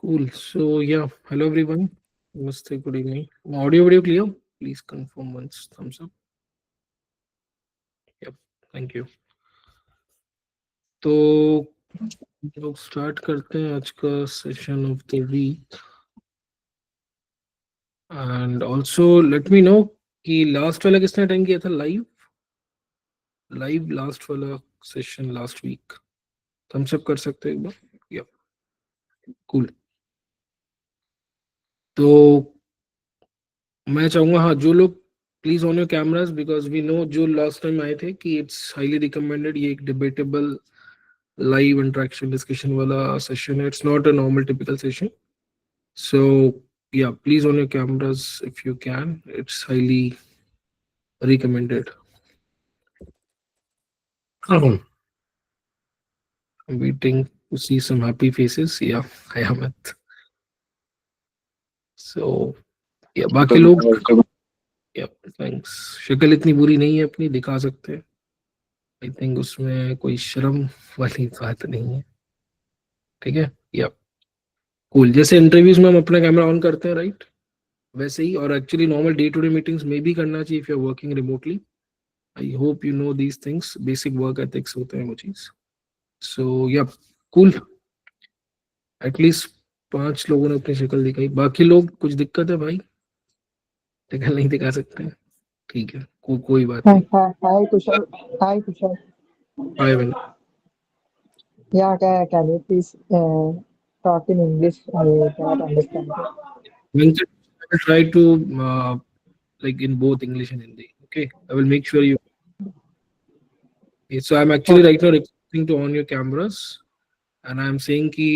Cool. So yeah, hello everyone. Namaste, good evening. Audio video clear? Please confirm once. Thumbs up. Yep. Thank you. तो लोग start करते हैं आज का session of the week and also let me know कि last वाला किसने attend किया था लाइव लास्ट वाला session last week thumbs up कर सकते हैं एक बार. यप. कूल. तो मैं चाहूंगा हाँ जो लोग please on your cameras because we know जो लास्ट टाइम आए थे कि इट्स हाईली रिकमेंडेड. ये एक debatable live interaction discussion wala session hai. It's not a normal typical session. So yeah, please on your cameras if you can. It's highly recommended. I'm waiting to see some happy faces. Yeah, I am it. So yeah, बाकी लोग. Yeah, thanks. शक्ल इतनी बुरी नहीं है अपनी, दिखा सकते हैं. आई थिंक उसमें कोई शर्म वाली बात नहीं है. ठीक है. या कूल. जैसे इंटरव्यूज में हम अपना कैमरा ऑन करते हैं राइट, वैसे ही. और actually normal day to day meetings में भी करना चाहिए if you are working remotely. I hope you know these things. Basic work ethics होते हैं वो चीज. सो या कूल. एटलीस्ट 5 लोगों ने अपनी शक्ल दिखाई. बाकी लोग कुछ दिक्कत है भाई, शक्ल नहीं दिखा सकते हैं. ठीक है, कोई बात Hi, नहीं. hi, hi, Kushal. Hi, Kushal. Hi man. Yeah, can you please talk in English? I cannot understand. Venkat, I will try to like in both English and Hindi. Okay, I will make sure you. Okay, so I'm actually right Okay. now requesting to on your cameras, and I'm saying ki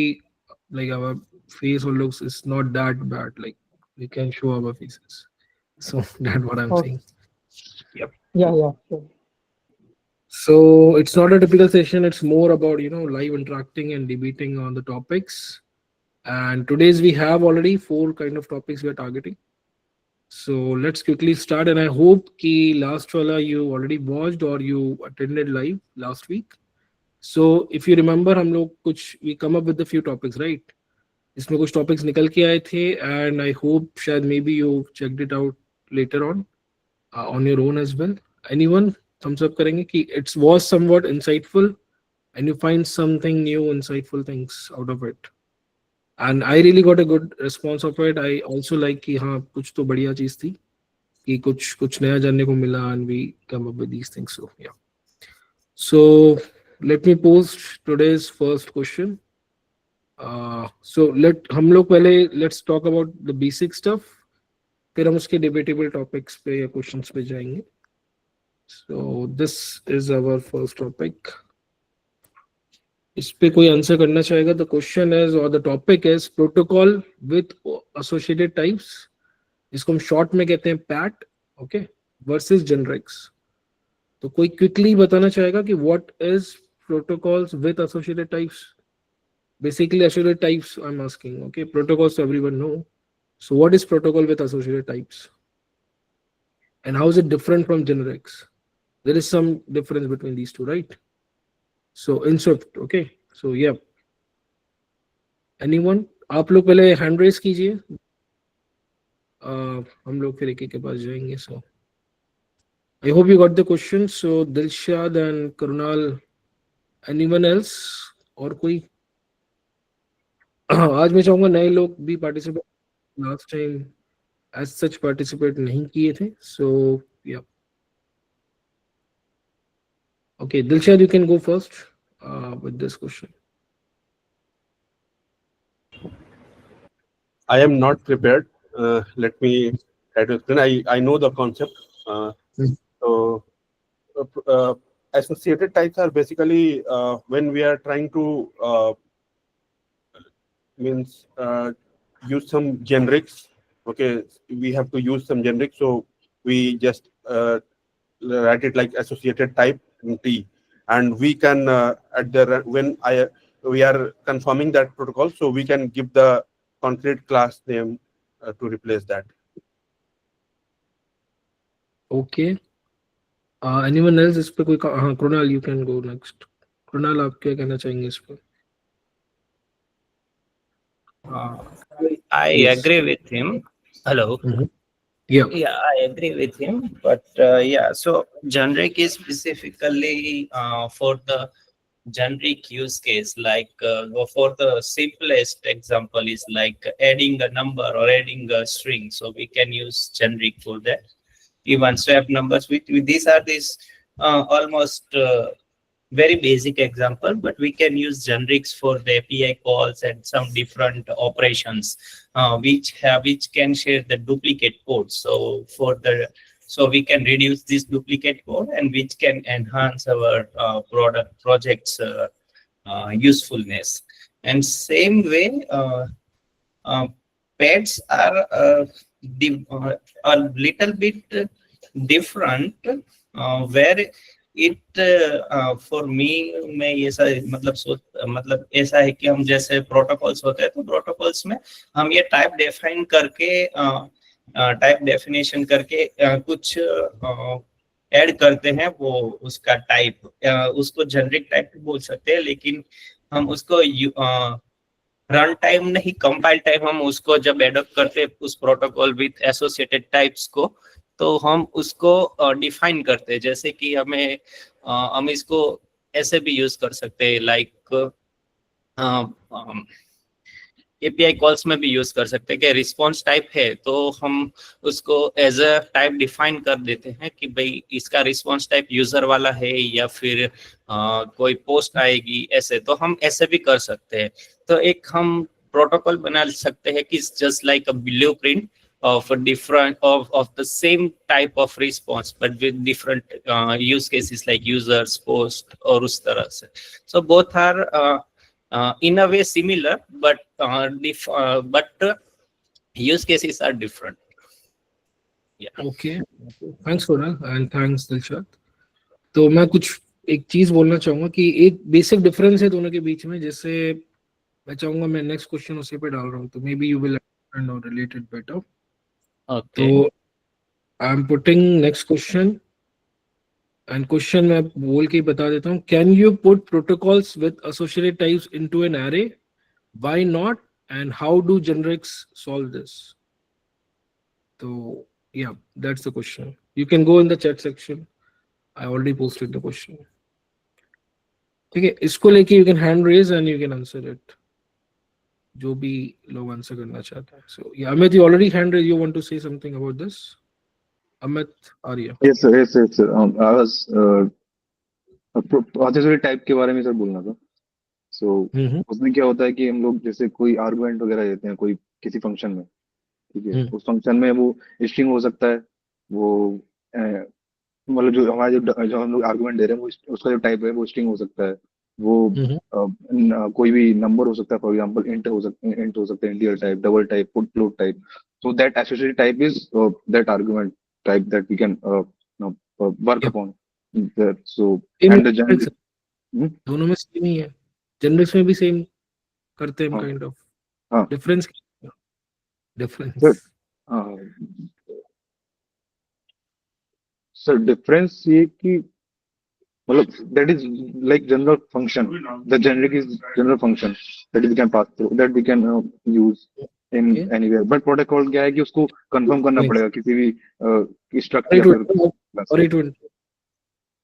like our face or looks is not that bad. Like we can show our faces. So that's what I'm Okay. saying. Yep. Yeah, yeah, sure. So it's not a typical session. It's more about live interacting and debating on the topics. And today's we have already 4 kind of topics we are targeting. So let's quickly start. And I hope ki last wala you already watched or you attended live last week. So if you remember, हम लोग कुछ we come up with a few topics, right? इसमें कुछ topics निकल के आए थे and I hope शायद maybe you checked it out later on your own as well. Anyone thumbs up करेंगे कि it was somewhat insightful and you find something new, insightful things out of it. And I really got a good response of it. I also like कि हाँ कुछ तो बढ़िया चीज थी कि कुछ कुछ नया जानने को मिला and we come up with these things. So yeah. So let me post today's first question. So हम लोग पहले let's talk about the basic stuff. फिर हम उसके debatable topics पे या questions पे जाएंगे. So this is our first topic. इस पे कोई आंसर करना चाहेगा? The question is or the topic is protocol with associated types. इसको हम शॉर्ट में कहते हैं PAT. Okay, versus generics. तो कोई क्विकली बताना चाहेगा कि what is protocols with associated types? Basically associated types I'm asking. Okay, protocols everyone know. So what is protocol with associated types? And how is it different from generics? There is some difference between these two, right? So in Swift, okay. So yeah. Anyone? आप लोग पहले hand raise कीजिए. हम लोग फिर एक के पास जाएंगे. So I hope you got the question. So Dilshad and Karunal. Anyone else? और कोई? आज मैं चाहूंगा नए लोग भी participate. Last time as such participate नहीं किए थे. So yeah. Okay, Dilshad, you can go first with this question. I am not prepared. Let me try to explain. I know the concept. So, associated types are basically when we are trying to use some generics. Okay, we have to use some generics, so we just write it like associated type in T, and we can at the when we are confirming that protocol, so we can give the concrete class name to replace that. Okay. Anyone else इस पे कोई? हाँ, Krunal, you can go next. Krunal, आप क्या कहना चाहेंगे इस पे? I Yes. agree with him. Hello. Yeah. Yeah, I agree with him. But yeah, so generic is specifically for the generic use case. Like for the simplest example is like adding a number or adding a string. So we can use generic for that. Even swap numbers. These almost very basic example, but we can use generics for the API calls and some different operations, which can share the duplicate code. So we can reduce this duplicate code, and which can enhance our project's usefulness. And same way, uh, pets are a little bit different, where it for me, मैं ये सा मतलब ऐसा है कि हम जैसे protocols होते हैं, तो प्रोटोकॉल्स में हम ये टाइप डेफिनेशन करके कुछ ऐड करते हैं, वो उसका टाइप उसको जेनरिक टाइप बोल सकते हैं, लेकिन हम उसको रन टाइम नहीं, कंपाइल टाइम हम उसको जब एडॉप्ट करते हैं उस प्रोटोकॉल विथ एसोसिएटेड टाइप्स को, तो हम उसको डिफाइन करते हैं। जैसे कि हम इसको ऐसे भी यूज कर सकते हैं, लाइक एपीआई कॉल्स में भी यूज कर सकते हैं कि रिस्पॉन्स टाइप है, तो हम उसको एज अ टाइप डिफाइन कर देते हैं कि भाई इसका रिस्पॉन्स टाइप यूजर वाला है या फिर कोई पोस्ट आएगी, ऐसे तो हम ऐसे भी कर सकते हैं। तो एक हम प्रोटोकॉल बना सकते हैं कि just like a blueprint of a different of the same type of response, but with different use cases like users, post, और उस तरह से। So both are in a way similar, but use cases are different. Yeah. Okay. Thanks Kunal and thanks Dilshad. तो मैं कुछ एक चीज बोलना चाहूंगा कि एक बेसिक डिफरेंस है दोनों के बीच में, जैसे मैं चाहूंगा मैं नेक्स्ट क्वेश्चन उसी पे डाल रहा हूँ, तो may be you will understand और रिलेट इट बेटर। Okay. तो I am putting next question, and question मैं बोल के ही बता देता हूँ। Can you put protocols with associated types into an array? Why not and how do generics solve this? तो yeah, that's the question. You can go in the chat section. I already posted the question. ठीक है, इसको लेके you can hand raise and you can answer it, जो भी लोग answer करना चाहते हैं। So yeah, Amit, you already hand raised. You want to say something about this? Amit, Arya. Yes sir, yes sir, yes sir. I was authenticity type के बारे में sir बोलना था। So उसमें क्या होता है कि हम लोग जैसे कोई आर्गुमेंट वगैरह देते हैं कोई किसी फंक्शन में, ठीक है, उस फंक्शन में वो स्ट्रिंग हो सकता है, वो मतलब जो हमारा जो हम लोग आर्गुमेंट दे रहे हैं वो उसका जो टाइप है वो स्ट्रिंग हो सकता है, वो कोई भी नंबर हो सकता है, फॉर एग्जांपल इंट हो सकता है, integer type, double type, float type. So that associated type is that argument type that we can work upon. So and the generic दोनों में सेम ही है, जेनरिक्स में भी सेम करते हैं kind of. Difference sir difference ये कि मतलब that is like general function, the generic is general function that we can pass through, that we can use in anywhere, but protocol क्या है कि उसको कंफर्म करना पड़ेगा किसी भी स्ट्रक्चर पर।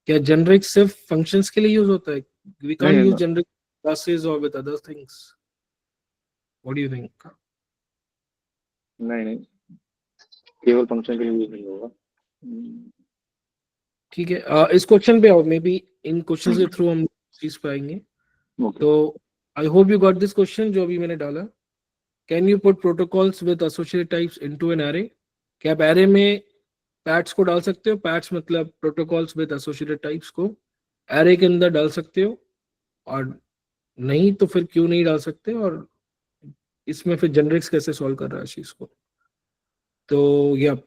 क्या जेनरिक सिर्फ फंक्शंस के लिए यूज होता है? we can't use generic classes or with other things? what do you think? नहीं, केवल फंक्शन के लिए यूज नहीं होगा। ठीक है, इस क्वेश्चन पे आओ, मे बी इन क्वेश्चंस के थ्रू हम चीज पाएंगे। तो आई hope you got this question जो अभी मैंने डाला। Can you put protocols with associated types into an array? क्या आप एरे में पैट्स को डाल सकते हो? पैट्स मतलब प्रोटोकॉल्स विद एसोसिएटेड टाइप्स को एरे के अंदर डाल सकते हो, और नहीं तो फिर क्यों नहीं डाल सकते, और इसमें फिर जेनरिक्स कैसे सॉल्व कर रहा है चीज को? तो या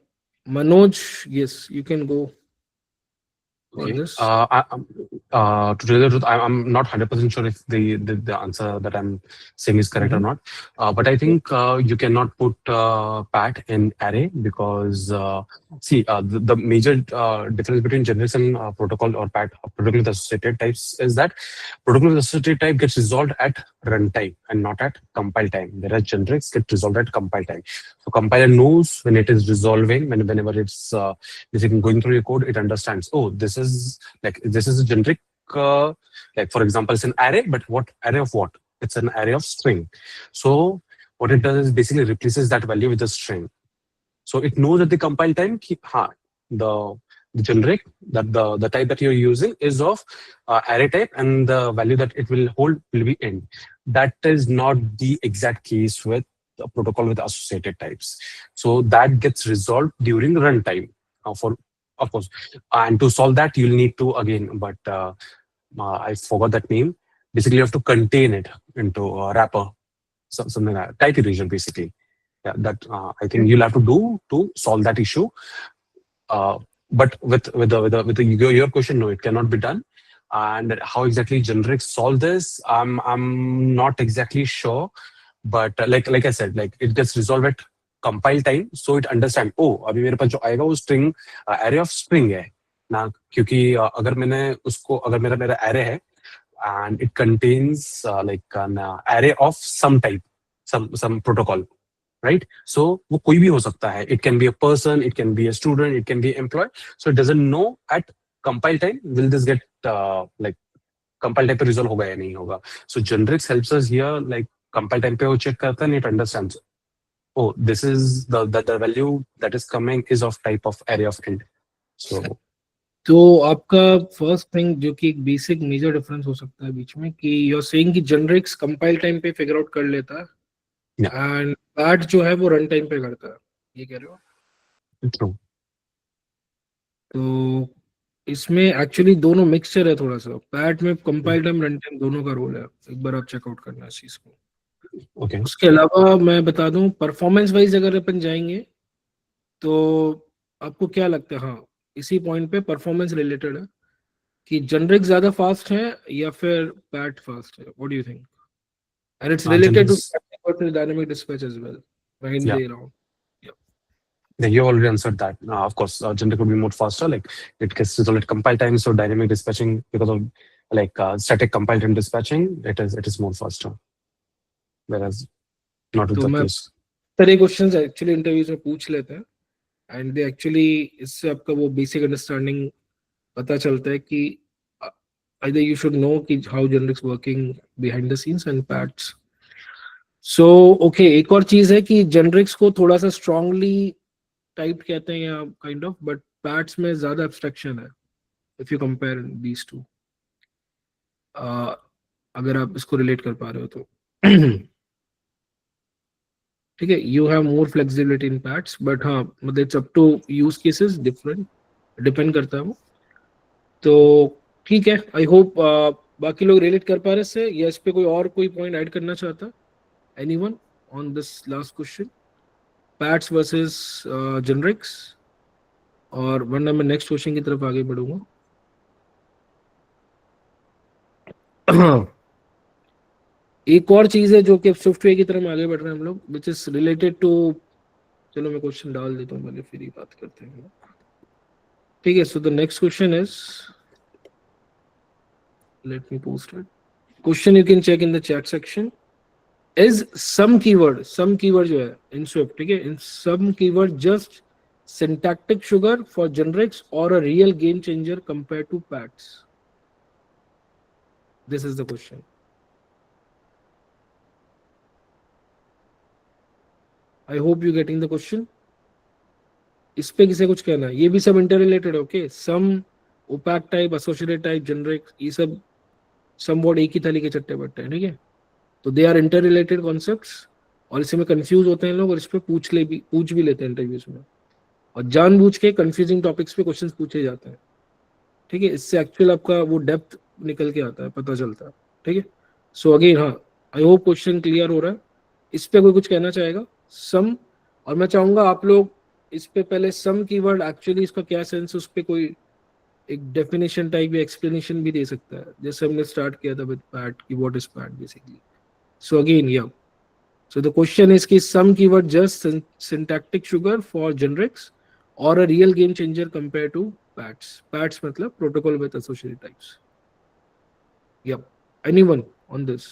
Manoj, yes you can go. Okay. To tell the truth, I'm not 100% sure if the answer that I'm saying is correct or not. But I think you cannot put pat in array because see the major difference between generics and protocol or pat protocol with associated types is that protocol with associated type gets resolved at runtime and not at compile time. Whereas generics get resolved at compile time. So compiler knows when it is resolving, whenever it's basically going through your code, it understands, oh, this is a generic, like for example, it's an array, but what array of what? It's an array of string. So what it does is basically replaces that value with a string. So it knows at the compile time, the generic, that the type that you're using is of array type, and the value that it will hold will be int. That is not the exact case with a protocol with associated types. So that gets resolved during runtime. Of course, and to solve that, you'll need to again, but I forgot that name. Basically, you have to contain it into a wrapper, something like type erasure, basically. Yeah, that I think you'll have to do to solve that issue. But with your question, no, it cannot be done. And how exactly generics solve this, I'm not exactly sure. But like I said, like it gets resolved at compile time, so it understand. Oh, अभी मेरे पास जो आएगा वो string array of string है ना, क्योंकि अगर मेरा array है and it contains like an array of some type, some protocol. Right? So वो कोई भी हो सकता है. It can be a person, it can be a student, it can be an employee. So it doesn't know at compile time will this get like compile time पे resolve होगा या नहीं होगा. So generics helps us here, like compile time पे वो check करता है and it understands. Oh, this is the value that is coming is of type of array of int. तो आपका फर्स्ट थिंग जो कि एक बेसिक मेजर डिफरेंस हो सकता है बीच में, कि यू आर सेइंग कि जेनरिक्स कंपाइल टाइम पे फिगर आउट कर लेता है एंड पैट जो है वो रन टाइम पे करता है, ये कह रहे हो? True. तो इसमें एक्चुअली दोनों मिक्सचर है थोड़ा सा. पैट में कंपाइल टाइम रन टाइम दोनों का रोल है. एक बार आप चेकआउट करना इस चीज को. Okay. उसके अलावा मैं बता दूं, परफॉर्मेंस वाइज अगर अपन जाएंगे तो आपको क्या लगता है? हाँ, इसी पॉइंट पे परफॉर्मेंस रिलेटेड है कि जेनरिक ज्यादा फास्ट है या फिर पैट फास्ट है. What do you think? And it's related to dynamic dispatch as well. Right there around. Yeah, you already answered that. Of course, generic would be more faster. Like it gets resolved at compile time, so dynamic dispatching, because of like static compile time dispatching, it is more faster. Whereas not with the case. सारे questions actually interviews में पूछ लेते हैं and they actually, इससे आपका वो basic understanding पता चलता है कि either you should know कि how generics working behind the scenes and patch. So okay, एक और चीज है कि generics को थोड़ा सा strongly टाइप कहते हैं या काइंड ऑफ, बट पैट्स में ज्यादा एब्स्ट्रैक्शन है if you compare these two. अगर आप इसको रिलेट कर पा रहे हो तो ठीक है. You have more flexibility in PATs, but हाँ मतलब it's up to use cases, different depend करता है वो. तो ठीक है, आई होप बाकी लोग रिलेट कर पा रहे इससे, या इस पे कोई और कोई पॉइंट ऐड करना चाहता? Anyone on this last question, pets versus generics? और वरना मैं नेक्स्ट क्वेश्चन की तरफ आगे बढ़ूंगा. एक और चीज है जो कि सॉफ्टवेयर की तरफ आगे बढ़ रहे हैं हम लोग, विच इज रिलेटेड टू, चलो मैं क्वेश्चन डाल देता हूँ पहले, फिर ही बात करते हैं. ठीक है. So the next question is, let me post it. Question you can check in the chat section. Is some keyword जो है in Swift, ठीक है, in some keyword just syntactic sugar for generics or a real game changer compared to PATs? This is the question. I hope you getting the question. इस पे किसे कुछ कहना है? ये भी सब inter related. Okay, some opaque type, associated type, generic, ये सब somewhat एक ही थाली के चट्टे बट्टे हैं. ठीक है, तो they are inter related concepts, और इसमें कंफ्यूज होते हैं लोग, और इस पे पूछ भी लेते हैं इंटरव्यूज में, और जानबूझ के कंफ्यूजिंग टॉपिक्स पे क्वेश्चंस पूछे जाते हैं. ठीक है, इससे एक्चुअल आपका वो डेप्थ निकल के आता है, पता चलता है. ठीक है. सो अगेन, हाँ, आई होप क्वेश्चन क्लियर हो रहा है. इस पे कोई कुछ कहना चाहेगा? सम, और मैं चाहूंगा आप लोग इस पे पहले सम कीवर्ड एक्चुअली इसका क्या सेंस है, उस पे कोई एक डेफिनेशन टाइप या एक्सप्लेनेशन भी दे सकता है, जैसे हमने स्टार्ट किया था विद पैट की what is PAT basically. So again, yeah. So the question is, is some keyword just syntactic sugar for generics or a real game changer compared to PATs? PATs मतलब protocol with associated types. Yep. Anyone on this?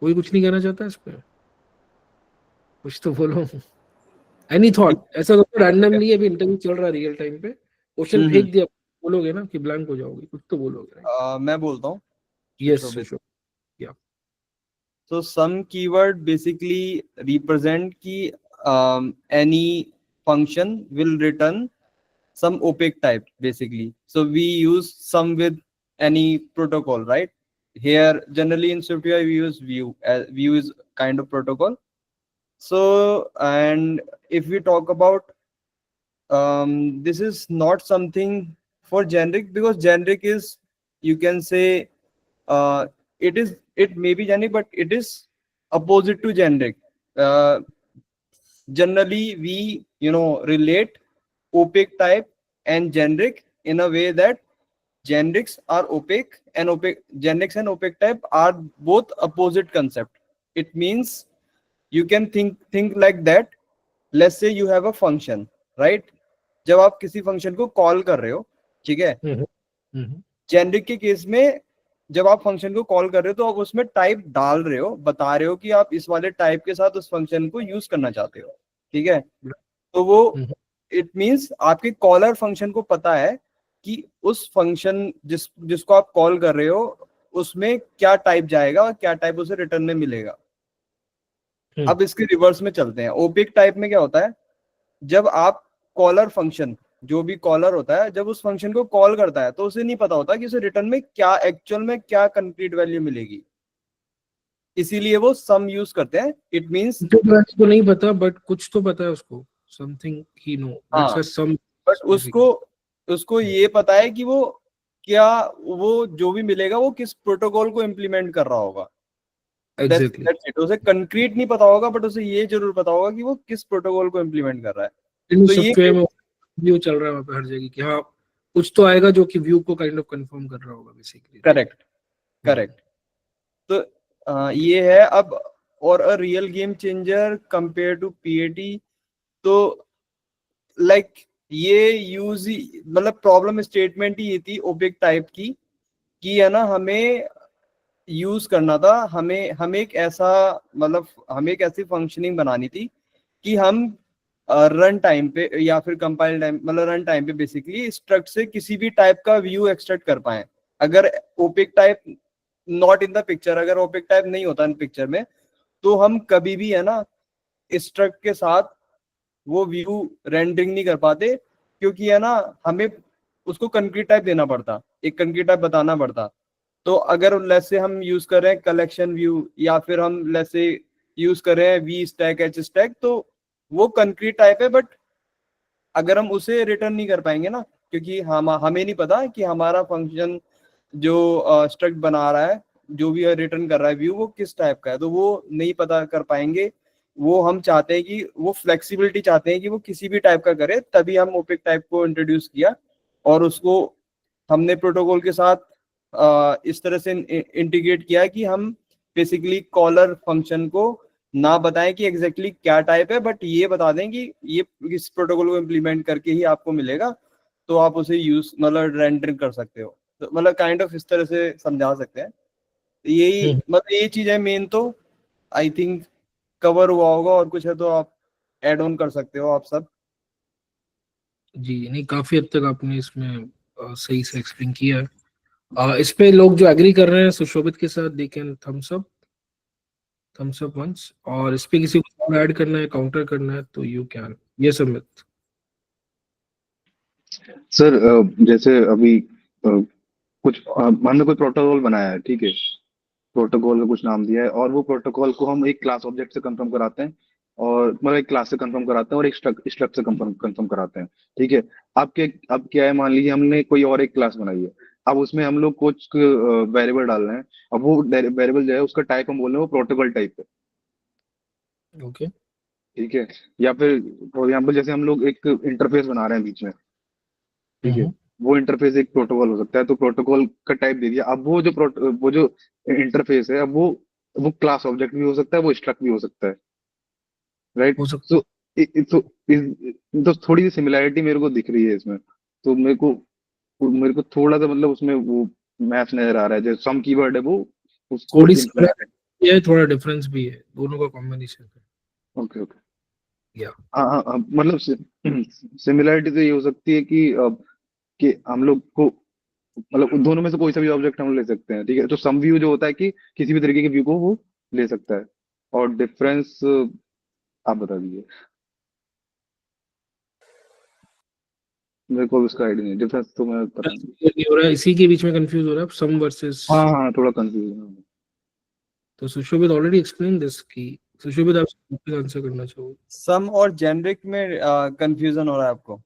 कोई कुछ नहीं कहना चाहता इस पे? कुछ तो बोलो। Any thought? ऐसा तो रैंडमली अभी इंटरव्यू चल रहा है रियल टाइम पे, क्वेश्चन फेंक दिया, बोलोगे ना कि ब्लैंक हो जाओगे, कुछ तो बोलोगे, राइट? मैं बोलता हूँ। यस सुशोभित। सुशोभित, या So some keyword basically represent ki any function will return some opaque type basically. So we use some with any protocol, right? Here generally in SwiftUI we use Vue. Vue is kind of protocol. So and if we talk about this is not something for generic, because generic is, you can say, it may be generic but it is opposite to generic. Generally we relate opaque type and generic in a way that generics are opaque, and generics and opaque type are both opposite concept. It means you can think like that. Let's say you have a function, right? जब आप किसी function को call कर रहे हो, ठीक है, generic के केस में जब आप फंक्शन को कॉल कर रहे हो तो आप उसमें टाइप डाल रहे हो, बता रहे हो कि आप इस वाले टाइप के साथ उस फंक्शन को यूज करना चाहते हो, ठीक है। तो वो इट मींस आपके कॉलर फंक्शन को पता है कि उस फंक्शन जिसको आप कॉल कर रहे हो उसमें क्या टाइप जाएगा और क्या टाइप उसे रिटर्न में मिलेगा। अब इसके रिवर्स में चलते हैं। ओपेक टाइप में क्या होता है, जब आप कॉलर फंक्शन, जो भी कॉलर होता है, जब उस फंक्शन को कॉल करता है तो उसे नहीं पता होता कि उसे रिटर्न में क्या एक्चुअल में क्या कंक्रीट वैल्यू मिलेगी, इसीलिए वो सम यूज करते हैं। इट मींस तो नहीं पता बट कुछ तो पता है उसको, समथिंग ही know, that's a some. But उसको ये पता है कि वो क्या, वो जो भी मिलेगा वो किस प्रोटोकॉल को इम्प्लीमेंट कर रहा होगा। Exactly, That's it. उसे कंक्रीट नहीं पता होगा बट उसे ये जरूर पता होगा कि वो किस प्रोटोकॉल को इम्प्लीमेंट कर रहा है। तो सॉफ्टवेयर में व्यू चल रहा है वहाँ पे हर जगह कि हाँ कुछ तो आएगा जो कि व्यू को काइंड ऑफ कंफर्म कर रहा होगा बेसिकली। करेक्ट। तो ये है। अब और a real game changer compare to PAT, तो लाइक ये यूज मतलब प्रॉब्लम स्टेटमेंट ही ये थी ओपेक टाइप की कि है ना, हमें यूज करना था, हमें एक ऐसा मतलब हमें एक ऐसी फंक्शनिंग बनानी थी कि हम रन टाइम पे या फिर कंपाइल टाइम, मतलब रन टाइम पे बेसिकली स्ट्रक्ट से किसी भी टाइप का व्यू एक्सट्रैक्ट कर पाए। अगर opaque type not in the picture, अगर ओपेक टाइप नहीं होता इन पिक्चर में, तो हम कभी भी है ना स्ट्रक्ट के साथ वो व्यू रेंडरिंग नहीं कर पाते, क्योंकि है ना हमें उसको कंक्रीट टाइप देना पड़ता, एक कंक्रीट टाइप बताना पड़ता। तो अगर लेट्स से हम यूज कर रहे हैं कलेक्शन व्यू या फिर हम लेट्स से यूज कर रहे हैं वी स्टैक एच स्टैक, तो वो कंक्रीट टाइप है बट अगर हम उसे रिटर्न नहीं कर पाएंगे ना, क्योंकि हमें नहीं पता कि हमारा फंक्शन जो स्ट्रक्ट बना रहा है, जो भी रिटर्न कर रहा है व्यू, वो किस टाइप का है, तो वो नहीं पता कर पाएंगे। वो हम चाहते हैं कि वो फ्लेक्सिबिलिटी चाहते हैं कि वो किसी भी टाइप का करे, तभी हम ओपेक टाइप को इंट्रोड्यूस किया और उसको हमने प्रोटोकॉल के साथ इस तरह से इंटीग्रेट किया कि हम बेसिकली कॉलर फंक्शन को ना बताएं कि एग्जैक्टली क्या टाइप है, बट ये बता दें कि ये इस प्रोटोकॉल को इम्प्लीमेंट करके ही आपको मिलेगा, तो आप उसे यूज मतलब रेंडर कर सकते हो। तो मतलब काइंड ऑफ इस तरह से समझा सकते हैं। यही मतलब ये चीज है मेन। तो आई थिंक कवर हुआ होगा, और कुछ है तो आप ऐड ऑन कर सकते हो आप सब। जी नहीं, काफी हद तक आपने इसमें सही से एक्सप्लेन किया है। इस पे लोग जो एग्री कर रहे हैं सुशोभित के साथ, they can thumbs up once. और इस पे किसी को ऐड करना है, काउंटर करना है, तो यू कैन। ये अमित। सर जैसे अभी कुछ हमने कोई प्रोटोकॉल बनाया है, ठीक है, प्रोटोकॉल का कुछ नाम दिया है और वो प्रोटोकॉल को हम एक क्लास ऑब्जेक्ट से कंफर्म कराते हैं, और मतलब एक क्लास से कंफर्म कराते हैं और एक स्ट्रक्ट से कंफर्म कराते हैं, ठीक है। अब क्या है, मान लीजिए हमने कोई और एक क्लास बनाई है, अब उसमें हम लोग कुछ वेरिएबल डाल रहे हैं, अब वो वेरिएबल जो है उसका टाइप हम बोल रहे हैं वो प्रोटोकॉल टाइप है, ओके, ठीक है। या फिर फॉर एग्जाम्पल जैसे हम लोग एक इंटरफेस बना रहे हैं बीच में, ठीक है, वो इंटरफेस एक प्रोटोकॉल हो सकता है, तो प्रोटोकॉल का टाइप दे दिया। अब वो जो इंटरफेस है, अब वो क्लास ऑब्जेक्ट भी हो सकता है, वो स्ट्रक्ट भी हो सकता है, राइट। हो सकता सो तो तो थोड़ी सी सिमिलैरिटी मेरे को दिख रही है इसमें, तो मेरे को थोड़ा सा मतलब उसमें वो मैच नजर आ रहा है, जो सम कीवर्ड है वो उसको थोड़ी सी implement है। भी है, थोड़ा डिफरेंस भी है, दोनों का कॉम्बिनेशन है। ओके ओके या हाँ, मतलब सिमिलरिटी तो ये हो सकती है कि हम लोग को मतलब उन दोनों में से कोई सा भी ऑब्जेक्ट हम ले सकते हैं, ठीक है। तो सम व्यू जो होता है कि किसी भी तरीके के व्यू को वो ले सकता है, और डिफरेंस आप बता दीजिए, मेरे को उसका आइडिया नहीं, डिफरेंस तो मैं पता नहीं। नहीं हो रहा है, इसी के बीच में कंफ्यूज हो रहा है सम वर्सेस। हाँ, थोड़ा कंफ्यूजन। तो सुशोभित ऑलरेडी एक्सप्लेन दिस की सुशोभित आप आंसर करना चाहोगे? सम और जेनरिक में कंफ्यूजन हो रहा है आपको?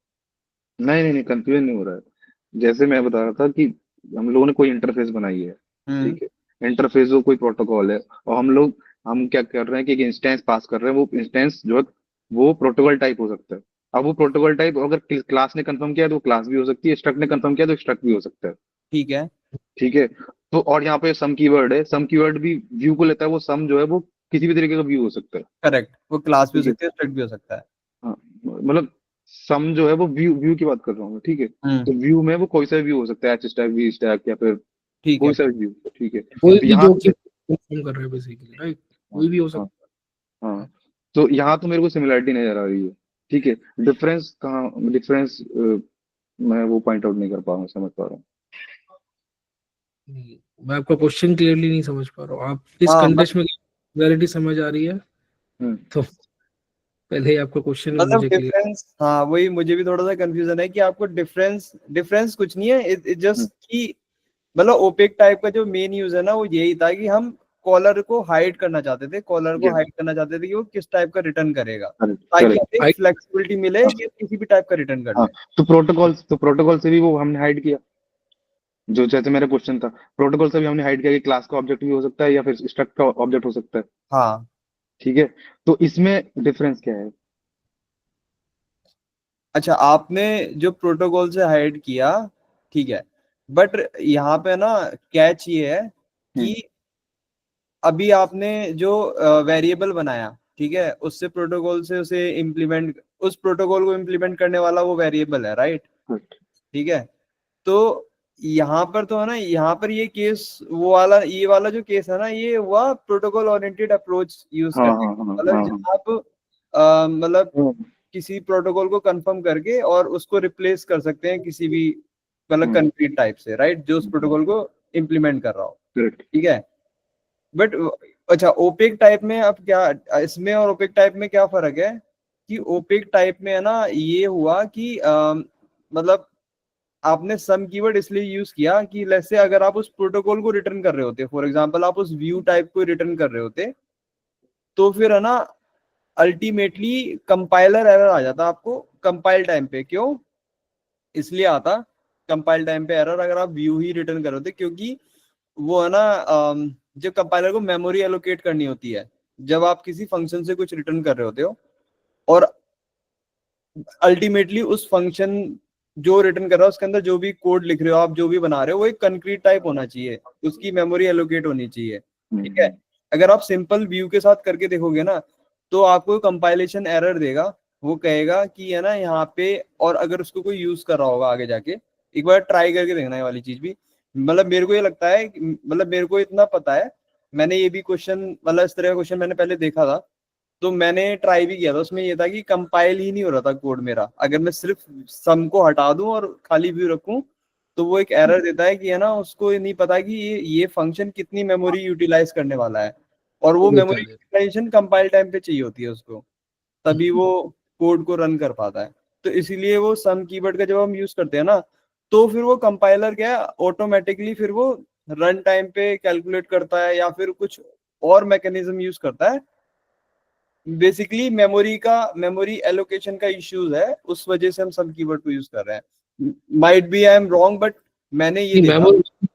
नहीं, कंफ्यूजन नहीं हो रहा है। जैसे मैं बता रहा था कि हम लोगों ने कोई इंटरफेस बनाई है, ठीक है। इंटरफेस वो कोई प्रोटोकॉल है, और हम क्या कर रहे हैं कि एक इंस्टेंस पास कर रहे हैं। वो इंस्टेंस जो है वो प्रोटोकॉल टाइप हो सकता है। अब वो प्रोटोकॉल टाइप अगर क्लास ने कंफर्म किया है तो क्लास भी हो सकती है, स्ट्रक्ट ने कंफर्म किया तो स्ट्रक्ट भी हो सकता है, ठीक है। ठीक है। तो और यहाँ पे सम कीवर्ड है, सम कीवर्ड भी व्यू को लेता है। वो सम जो है वो किसी भी तरीके का व्यू हो सकता है, करेक्ट, वो क्लास भी हो ठीक है। सकती है, स्ट्रक्ट भी हो सकता है। हाँ, मतलब सम जो है वो व्यू की बात कर रहा हूँ मैं, ठीक है। तो व्यू में वो कोई सा व्यू हो सकता है, एच स्टैक, वी स्टैक, या फिर ठीक कोई है। सा व्यू, ठीक है। कोई तो भी यहाँ जो कि कंफर्म कर रहा है बेसिकली, राइट? कोई भी हो हाँ, सकता हाँ, तो यहाँ तो मेरे को सिमिलरिटी नजर आ रही है, ठीक है। डिफरेंस कहाँ, डिफरेंस मैं वो पॉइंट आउट नहीं कर पा रहा हूँ, समझ पा रहा हूँ। है। मैं आपका क्वेश्चन क्लियरली नहीं समझ पा रहा हूँ। आप किस हाँ, कंटेक्स्ट में क्लैरिटी समझ आ रही है? हम्म, तो पहले ही आपका क्वेश्चन में मतलब मुझे क्लियर। डिफरेंस, हाँ वही मुझे भी थोड़ा सा कंफ्यूजन है कि आपको डिफरेंस कुछ नहीं है, इट हम्म, जस्ट कि मतलब ओपेक टाइप का जो मेन यूज है ना वो यही था कि हम कॉलर को हाइड करना चाहते थे, कॉलर को yes, हाइड करना चाहते थे कि वो किस टाइप का रिटर्न करेगा, correct, ताकि correct, हमें फ्लेक्सिबिलिटी मिले हाँ, कि किसी भी टाइप का रिटर्न कर हाँ। ले। तो प्रोटोकॉल से भी वो हमने हाइड किया, जो जैसे मेरा क्वेश्चन था, प्रोटोकॉल से भी हमने हाइड किया कि क्लास का ऑब्जेक्ट भी हो सकता है या फिर स्ट्रक्ट का ऑब्जेक्ट हो सकता है, हाँ, ठीक है। तो इसमें डिफरेंस क्या है? अच्छा आपने जो प्रोटोकॉल से हाइड किया, ठीक है, बट यहाँ पे ना कैच ये है हम्म, कि अभी आपने जो वेरिएबल बनाया, ठीक है, उससे प्रोटोकॉल से उसे इम्प्लीमेंट, उस प्रोटोकॉल को इम्प्लीमेंट करने वाला वो वेरिएबल है, राइट? correct, ठीक है। तो यहाँ पर तो है ना, यहाँ पर ये केस वो वाला, ये वाला जो केस है ना, ये हुआ प्रोटोकॉल ओरिएंटेड अप्रोच यूज हाँ, करने हाँ, का। हाँ, मतलब हाँ, जहाँ आप मतलब हाँ, किसी प्रोटोकॉल को कंफर्म करके और उसको रिप्लेस कर सकते हैं किसी भी मतलब कंक्रीट टाइप से, राइट, जो उस प्रोटोकॉल को इम्प्लीमेंट कर रहा हो, करेक्ट। ठीक है। बट अच्छा ओपेक टाइप में अब क्या, इसमें और ओपेक टाइप में क्या फर्क है कि ओपेक टाइप में है ना ये हुआ कि मतलब आपने सम कीवर्ड इसलिए यूज किया कि लेट्स से अगर आप उस प्रोटोकॉल को रिटर्न कर रहे होते, फॉर एग्जांपल आप उस व्यू टाइप को रिटर्न कर रहे होते, तो फिर है ना अल्टीमेटली कंपाइलर एरर आ जाता आपको कंपाइल टाइम पे। क्यों इसलिए आता कंपाइल टाइम पे एरर अगर आप व्यू ही रिटर्न कर रहे होते? क्योंकि वो है ना जब कंपाइलर को मेमोरी एलोकेट करनी होती है जब आप किसी फंक्शन से कुछ रिटर्न कर रहे होते हो, और अल्टीमेटली उस फंक्शन जो रिटर्न कर रहा है उसके अंदर जो भी कोड लिख रहे हो आप, जो भी बना रहे हो, वो एक कंक्रीट टाइप होना चाहिए, उसकी मेमोरी एलोकेट होनी चाहिए, ठीक है। अगर आप सिंपल व्यू के साथ करके देखोगे ना तो आपको कंपाइलेशन एरर देगा, वो कहेगा कि है ना यहाँ पे, और अगर उसको कोई यूज कर रहा होगा आगे जाके, एक बार ट्राई करके देखना ये वाली चीज भी। मतलब मेरे को ये लगता है मतलब मेरे को इतना पता है, मैंने ये भी क्वेश्चन मतलब इस तरह का क्वेश्चन मैंने पहले देखा था, तो मैंने ट्राई भी किया था, उसमें ये था कि कंपाइल ही नहीं हो रहा था कोड मेरा। अगर मैं सिर्फ सम को हटा दूं और खाली व्यू रखूं तो वो एक एरर देता है कि है ना उसको नहीं पता कि ये फंक्शन कितनी मेमोरी यूटिलाइज करने वाला है, और वो मेमोरी यूटिलाइजेशन कंपाइल टाइम पे चाहिए होती है उसको, तभी वो कोड को रन कर पाता है। तो इसीलिए वो सम कीवर्ड का जब हम यूज करते हैं ना तो फिर वो कंपाइलर क्या है ऑटोमेटिकली फिर वो रन टाइम पे कैलकुलेट करता है या फिर कुछ और मैकेनिज्म यूज करता है। बेसिकली मेमोरी एलोकेशन का इश्यूज है, उस वजह से हम सम कीवर्ड को यूज कर रहे हैं। Might be I am wrong, but मैंने ये देखा मेमोरी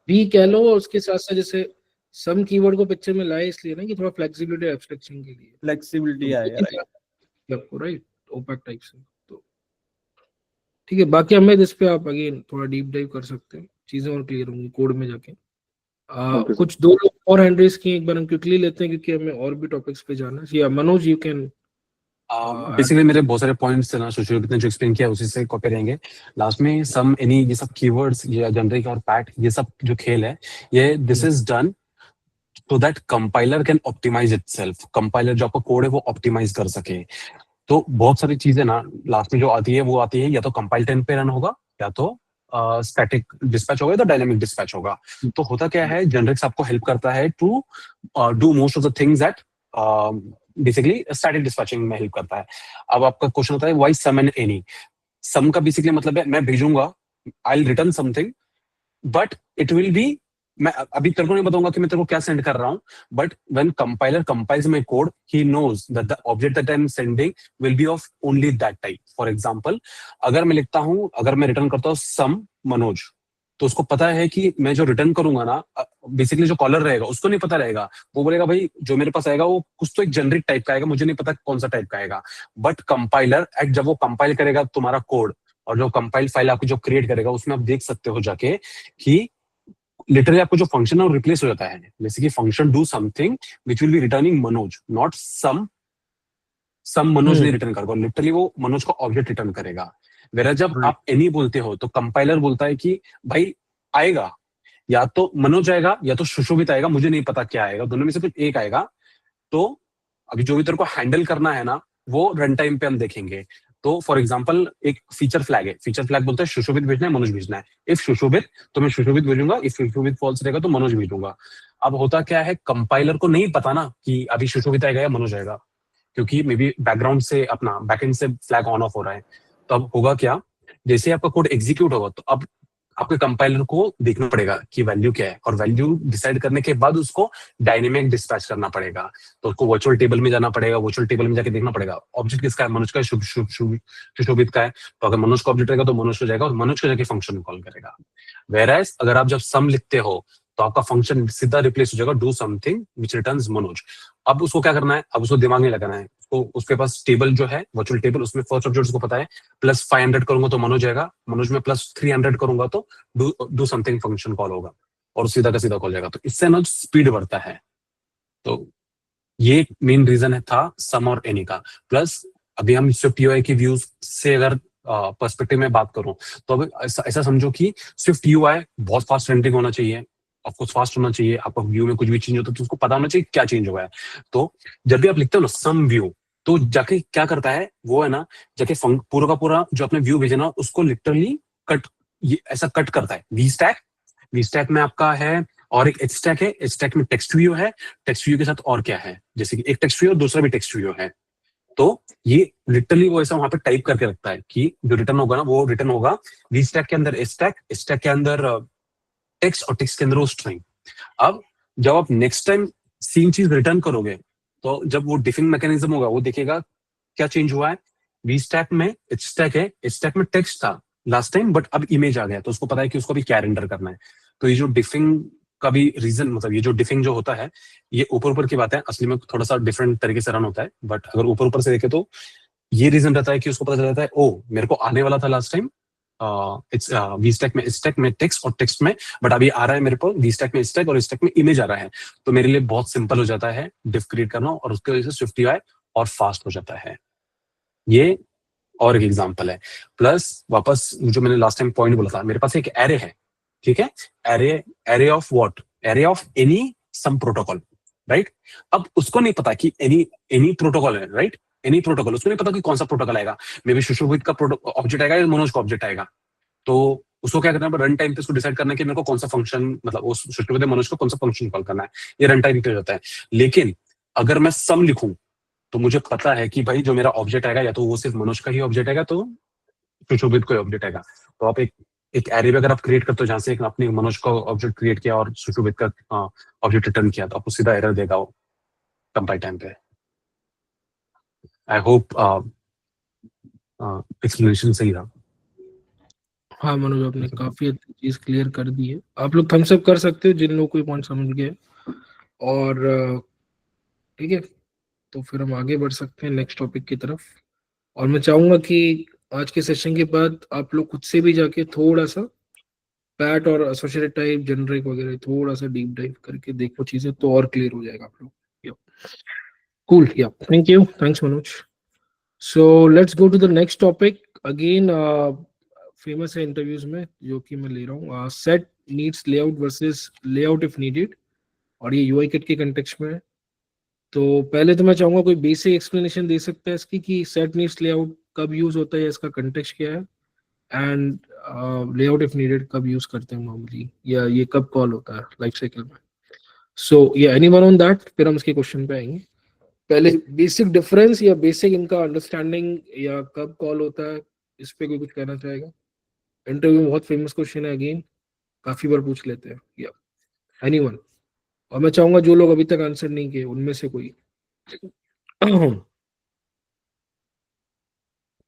भी कह लो, और उसके साथ साथ जैसे सम कीवर्ड को पिक्चर में लाए इसलिए ना कि थोड़ा फ्लेक्सिबिलिटी एब्स्ट्रैक्शन के लिए, फ्लेक्सिबिलिटी आए, राइट। आपको राइट ओपेक टाइप से। तो ठीक है, बाकी हमें इस पे आप अगेन थोड़ा डीप डाइव कर सकते हैं, चीजें और क्लियर होंगी कोड में जाके। Okay sir. कुछ दो लोग और हैंड रेज किए, एक बार हम क्विकली लेते हैं क्योंकि हमें और भी टॉपिक्स पे जाना है। या मनोज यू कैन। बेसिकली मेरे बहुत सारे पॉइंट्स थे ना, सुशील ने जो एक्सप्लेन किया उसी से कॉपी रहेंगे। लास्ट में सम एनी ये सब कीवर्ड्स, ये जेनरिक और पैट, ये सब जो खेल है, ये this is done so that compiler can optimize itself. Compiler जो आपका कोड है वो ऑप्टिमाइज कर सके. तो बहुत सारी चीजें ना लास्ट में जो आती है वो आती है या तो कंपाइल टाइम पे रन होगा या तो स्टैटिक डिस्पैच होगा या तो डायनामिक डिस्पैच होगा. तो होता क्या है, जेनरिक्स आपको हेल्प करता है to do most of the things that basically static dispatching में हेल्प करता है. अब आपका क्वेश्चन होता है why some and any. Some का बेसिकली मतलब है मैं भेजूंगा, I will return something, but it will be, मैं अभी तेरे को नहीं बताऊंगा कि मैं तेरे को क्या सेंड कर रहा हूं, but when compiler compiles my code he knows that the object that I am sending will be of only that type. For example, अगर मैं लिखता हूं, अगर मैं रिटर्न करता हूं सम मनोज, तो उसको पता है कि मैं जो रिटर्न करूंगा ना, बेसिकली जो कॉलर रहेगा उसको नहीं पता रहेगा. वो बोलेगा भाई जो मेरे पास आएगा वो कुछ तो एक जेनरिक टाइप का आएगा, मुझे नहीं पता कौन सा टाइप का आएगा. बट कंपाइलर जब वो कंपाइल करेगा तुम्हारा कोड, और जो कंपाइल फाइल आपको जो क्रिएट करेगा उसमें आप देख सकते हो जाके कि लिटरली आपको जो फंक्शन है वो रिप्लेस हो जाता है. Basically function do something which will be returning Manoj, not some Manoj नहीं रिटर्न करेगा, लिटरली वो मनोज का ऑब्जेक्ट रिटर्न करेगा. वेरा जब आप एनी बोलते हो तो कंपाइलर बोलता है कि भाई आएगा, या तो मनोज आएगा या तो सुशोभित आएगा, मुझे नहीं पता क्या आएगा, दोनों में से कुछ एक आएगा. तो अभी जो भी तेरे को हैंडल करना है ना वो रन टाइम पे हम देखेंगे. तो फॉर एग्जांपल एक फीचर फ्लैग है, फीचर फ्लैग बोलता है सुशोभित भेजना है, मनोज भेजना है. इफ सुशोभित तो मैं सुशोभित भेजूंगा, इफ सुशोभित फॉल्स रहेगा तो मनोज भेजूंगा. अब होता क्या है, कंपाइलर को नहीं पता ना कि अभी सुशोभित आएगा या मनोज आएगा, क्योंकि मे बी बैकग्राउंड से अपना बैकएंड से फ्लैग ऑन ऑफ हो रहा है. तो अब होगा क्या, जैसे आपका कोड एग्जीक्यूट होगा तो अब आपके कंपाइलर को देखना पड़ेगा कि वैल्यू क्या है, और वैल्यू डिसाइड करने के बाद उसको डायनेमिक डिस्पैच करना पड़ेगा. तो उसको वर्चुअल टेबल में जाना पड़ेगा, वर्चुअल टेबल में जाके देखना पड़ेगा ऑब्जेक्ट किसका है, मनोज का है, सुशोभित का है. तो अगर मनोज का ऑब्जेक्ट रहेगा तो मनोज को जाएगा और मनोज को जाके फंक्शन कॉल करेगा. वेयरएज अगर आप जब सम लिखते हो तो आपका फंक्शन सीधा रिप्लेस हो जाएगा do something which returns Manoj. अब उसको क्या करना है, अब उसको दिमाग नहीं लगाना है. तो उसके पास टेबल जो है वर्चुअल टेबल, उसमें फर्स्ट ऑब्जेक्ट उसको पता है प्लस 500 करूंगा तो मनोज आएगा, मनोज में प्लस 300 करूंगा तो डू समथिंग फंक्शन कॉल होगा और सीधा का सीधा कॉल जाएगा. तो इससे ना स्पीड बढ़ता है. तो ये मेन रीजन है था सम और एनी का. प्लस अभी हम स्विफ्ट यूआई के व्यूज से अगर पर्सपेक्टिव में बात करूं तो अब ऐसा समझो कि स्विफ्ट यूआई बहुत फास्ट रेंडरिंग होना चाहिए, ऑफकोर्स फास्ट होना चाहिए. आपका व्यू में कुछ भी चेंज होता है तो उसको पता होना चाहिए क्या चेंज हुआ है. तो जब भी आप लिखते हो ना सम व्यू, तो जाके क्या करता है वो है ना, जाके पूरा का पूरा जो आपने व्यू भेजा ना उसको लिटरली कट, ये ऐसा कट करता है. वी स्टैक में आपका है और एक एच स्टैक है, एच स्टैक में टेक्स्ट व्यू है, टेक्स्ट व्यू के साथ और क्या है, जैसे कि एक टेक्स्ट व्यू और दूसरा भी टेक्स्ट व्यू है. तो ये लिटरली वो ऐसा वहां पे टाइप करके रखता है कि जो रिटर्न होगा ना वो रिटर्न होगा वी स्टैक के अंदर एच स्टैक के अंदर टेक्स्ट और टेक्स्ट के अंदर वो स्ट्रिंग. अब जब आप नेक्स्ट टाइम सेम चीज रिटर्न करोगे तो जब वो डिफिंग मैकेनिज्म होगा वो देखेगा क्या चेंज हुआ है. वी स्टैक में एच स्टैक है, एच स्टैक में टेक्स्ट था लास्ट टाइम बट अब इमेज आ गया, तो उसको पता है कि उसको भी क्या रेंडर करना है. तो ये जो डिफिंग का भी रीजन, मतलब ये जो डिफिंग जो होता है ये ऊपर की बात है, असली में थोड़ा सा डिफरेंट तरीके से रन होता है. बट अगर ऊपर से देखे तो ये रीजन रहता है कि उसको पता चल जाता है ओ मेरे को आने वाला था लास्ट टाइम वी स्टैक में टेक्स्ट और टेक्स्ट में, बट अभी आ रहा है मेरे को वी स्टैक में स्टैक और स्टैक में इमेज आ रहा है. तो मेरे लिए बहुत सिंपल हो जाता है डिफ क्रिएट करना और उसकी वजह से स्विफ्ट यूआई और फास्ट हो जाता है. ये और एक एग्जांपल है. प्लस वापस जो मैंने लास्ट टाइम पॉइंट बोला था, मेरे पास एक एरे है, ठीक है, array of what, array of any some protocol, right. अब उसको नहीं पता कि एनी प्रोटोकॉल है, राइट, एनी प्रोटोकॉल, उसको नहीं पता कि कौन सा प्रोटोकॉल आएगा. मे बी सुशोभित का ऑब्जेक्ट आएगा या मनोज का ऑब्जेक्ट आएगा. तो उसको क्या करना है, रन टाइम पे उसको डिसाइड करना है कि मेरे को कौन सा फंक्शन, मतलब उस सुशोभित मनोज को कौन सा फंक्शन कॉल करना है. ये रन टाइम पे हो जाता है. लेकिन अगर मैं सम लिखूं तो मुझे पता है कि भाई जो मेरा ऑब्जेक्ट आएगा या तो वो सिर्फ मनोज का ही ऑब्जेक्ट आएगा तो सुशोभित का ऑब्जेक्ट आएगा. तो आप एक एरे अगर आप क्रिएट करते हो जहां से आपने मनोज का ऑब्जेक्ट क्रिएट किया और सुशोभित का ऑब्जेक्ट रिटर्न किया, तो आपको सीधा एरर देगा वो कंपाइल टाइम पे. आई होप एक्सप्लेनेशन सही रहा. हाँ मनोज, आपने काफी अच्छी चीज क्लियर कर दी है. आप लोग थम्स अप कर सकते हो जिन लोगों को पॉइंट समझ गए. और ठीक है, तो फिर हम आगे बढ़ सकते हैं नेक्स्ट टॉपिक की तरफ. और मैं चाहूंगा कि आज के सेशन के बाद आप लोग खुद से भी जाके थोड़ा सा पैट और एसोसिएटेड टाइप जेनरिक वगैरह थोड़ा सा डीप डाइव करके देखो चीजें, तो और क्लियर हो जाएगा आप लोग. कूल, या thank you, thanks Manoj. So let's go to the next topic. Again famous है इंटरव्यूज में जो कि मैं ले रहा हूँ, set needs layout versus layout if needed. और ये यूआई किट के कंटेक्स्ट में है। तो पहले तो मैं चाहूंगा कोई बेसिक एक्सप्लेनेशन दे सकता है इसकी कि सेट नीड्स लेआउट कब यूज होता है, इसका कंटेक्स्ट क्या है, एंड लेआउट इफ नीडेड कब यूज करते हैं नॉर्मली, या ये कब कॉल होता है लाइफ साइकिल में। सो ये एनीवन ऑन दैट, फिर हम इसके क्वेश्चन पे आएंगे। पहले बेसिक डिफरेंस या बेसिक इनका अंडरस्टैंडिंग या कब कॉल होता है, इस पे कोई कुछ कहना चाहेगा? इंटरव्यू में बहुत फेमस क्वेश्चन है, अगेन काफी बार पूछ लेते हैं। या एनीवन? और मैं चाहूंगा जो लोग अभी तक आंसर नहीं किए उनमें से कोई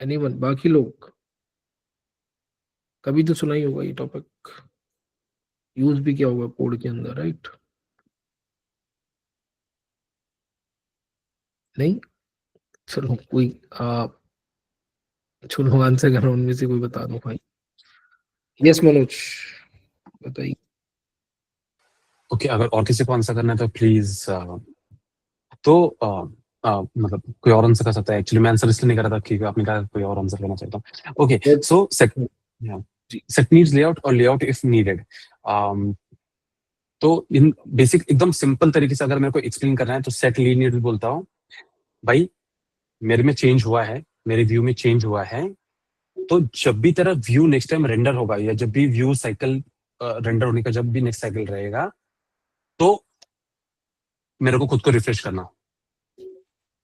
एनीवन? बाकी लोग कभी तो सुना ही होगा ये टॉपिक, यूज भी किया होगा कोड के अंदर, राइट? नहीं? चलो कोई चलो आंसर कर रहा हूँ, उनमें से कोई बता दो भाई। यस मनोज, बताइए। ओके, अगर और किसी को आंसर करना है तो प्लीज। तो मतलब कोई और आंसर कर सकता है। एक्चुअली मैं आंसर इसलिए नहीं कर रहा था कि आपने कहा कोई और आंसर करना चाहता हूँ। ओके, सो सेट नीड्स लेआउट और लेआउट इफ नीडेड। तो इन बेसिक एकदम सिंपल तरीके से अगर मेरे को एक्सप्लेन करना है तो सेट लीनियर बोलता हूँ भाई, मेरे में चेंज हुआ है, मेरे व्यू में चेंज हुआ है, तो जब भी तेरा व्यू नेक्स्ट टाइम रेंडर होगा या जब भी व्यू साइकिल रेंडर होने का जब भी नेक्स्ट साइकिल रहेगा, तो मेरे को खुद को रिफ्रेश करना,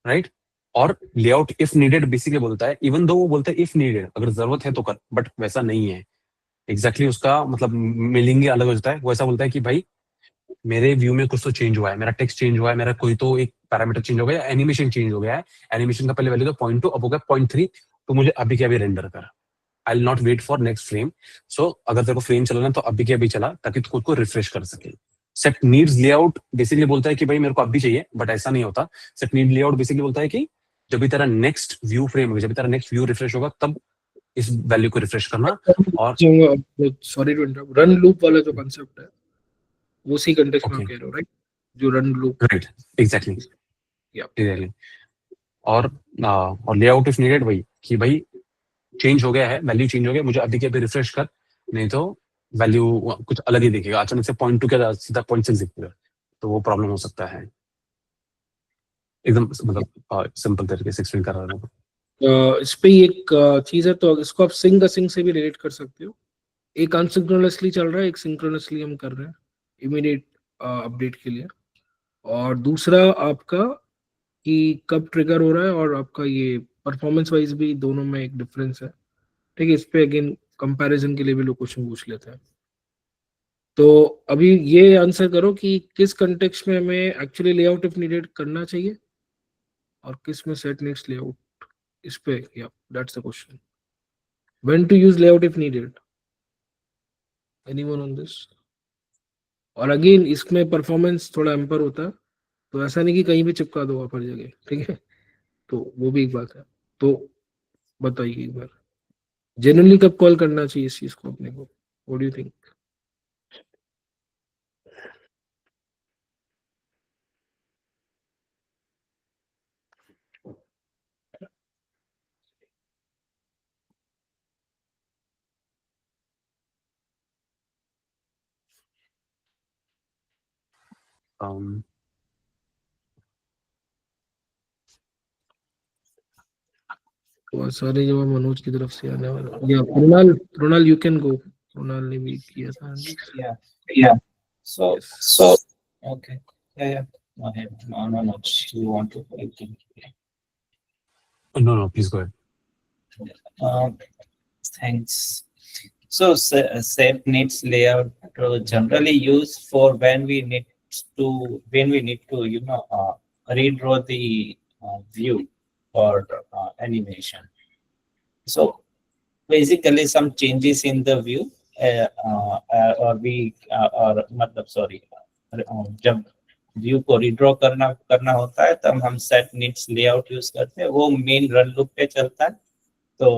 राइट? और लेआउट इफ नीडेड बेसिकली बोलता है, इवन दो वो बोलता है इफ नीडेड, अगर जरूरत है तो कर, बट वैसा नहीं है एग्जैक्टली उसका मतलब मीनिंग अलग हो जाता है। वो ऐसा बोलता है कि भाई मेरे व्यू में कुछ तो चेंज हुआ है, मेरा टेक्स्ट चेंज हुआ है, मेरा कोई तो एक पैरामीटर चेंज हो गया, एनिमेशन चेंज हो गया है, एनिमेशन का पहले वैल्यू तो 0.2 अब हो गया 0.3, तो मुझे अभी के अभी रेंडर कर। I will not wait for next frame. So अगर तेरे को फ्रेम चलाना है तो अभी के अभी चला, ताकि तू खुद को रिफ्रेश कर सके। सेट नीड्स लेआउट बेसिकली बोलता है कि भाई मेरे को अभी चाहिए, बट ऐसा नहीं होता। सेट नीड लेआउट बेसिकली बोलता है कि जब भी तेरा नेक्स्ट व्यू फ्रेम होगा, जब भी तेरा नेक्स्ट व्यू रिफ्रेश होगा, तब इस वैल्यू को रिफ्रेश करना। और sorry to interrupt, run loop वाला जो कांसेप्ट है वो उसी कंटेक्स्ट में ओके, आप कह रहे हो, राइट? जो रन लूप, राइट, एग्जैक्टली, या एग्जैक्टली। और लेआउट इफ नीडेड वही कि भाई चेंज हो गया है, वैल्यू चेंज हो गया, मुझे अभी के अभी रिफ्रेश कर, नहीं तो वैल्यू कुछ अलग ही दिखेगा, अचानक से 0.2 के सीधा 0.6 दिखेगा, तो वो प्रॉब्लम हो सकता है। एकदम मतलब सिंपल तरीके से एक्सप्लेन कर रहा हूँ। इस पे एक चीज है, तो इसको आप सिंक सिंक से भी रिलेट कर सकते हो। एक अनसिंक्रोनसली चल रहा है, एक सिंक्रोनसली हम कर रहे हैं इमीडिएट अपडेट के लिए, और दूसरा आपका कि कब ट्रिगर हो रहा है, और आपका ये परफॉर्मेंस वाइज भी दोनों में एक डिफरेंस है। ठीक है, इस पे अगेन कंपैरिजन के लिए भी लोग क्वेश्चन पूछ लेते हैं। तो अभी ये आंसर करो कि किस कंटेक्स्ट में हमें एक्चुअली लेआउट इफ नीडेड करना चाहिए और किस में सेट नीड्स लेआउट। इस पे या that's the question, when to use layout if needed, anyone on this? और अगेन इसमें परफॉर्मेंस थोड़ा एम्पर होता है, तो ऐसा नहीं कि कहीं भी चिपका दो आप हर जगह, ठीक है? तो वो भी एक बात है। तो बताइए एक बार, जनरली कब कॉल करना चाहिए इस चीज को अपने को? What do you think? बहुत सारे जवाब मनोज की तरफ से आने वाला, या Krunal, Krunal you can go, Krunal ने भी किया था। Yeah. Yeah. So, Yes. okay. Yeah. Go ahead. No. You want to? No, please go ahead. Thanks. So, set needs layout generally used for when we need to redraw the view or animation. So, basically, some changes in the view, जब view को redraw करना होता है तब हम set needs layout use करते हैं। वो मेन रन लूप पे चलता है, तो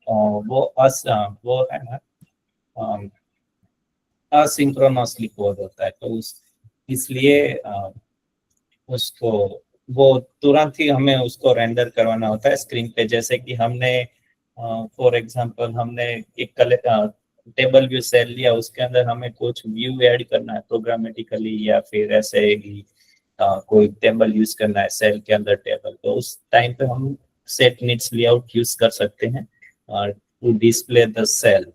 वो है ना असिंक्रोनसली कोड होता है, तो इसलिए उसको वो तुरंत ही हमें उसको रेंडर करवाना होता है स्क्रीन पे। जैसे कि हमने फॉर एग्जांपल हमने एक टेबल व्यू सेल लिया, उसके अंदर हमें कुछ व्यू ऐड करना है प्रोग्रामेटिकली या फिर ऐसे ही कोई टेबल यूज करना है सेल के अंदर टेबल, तो उस टाइम पे हम सेट नीड्स लेआउट यूज कर सकते हैं to display the cell,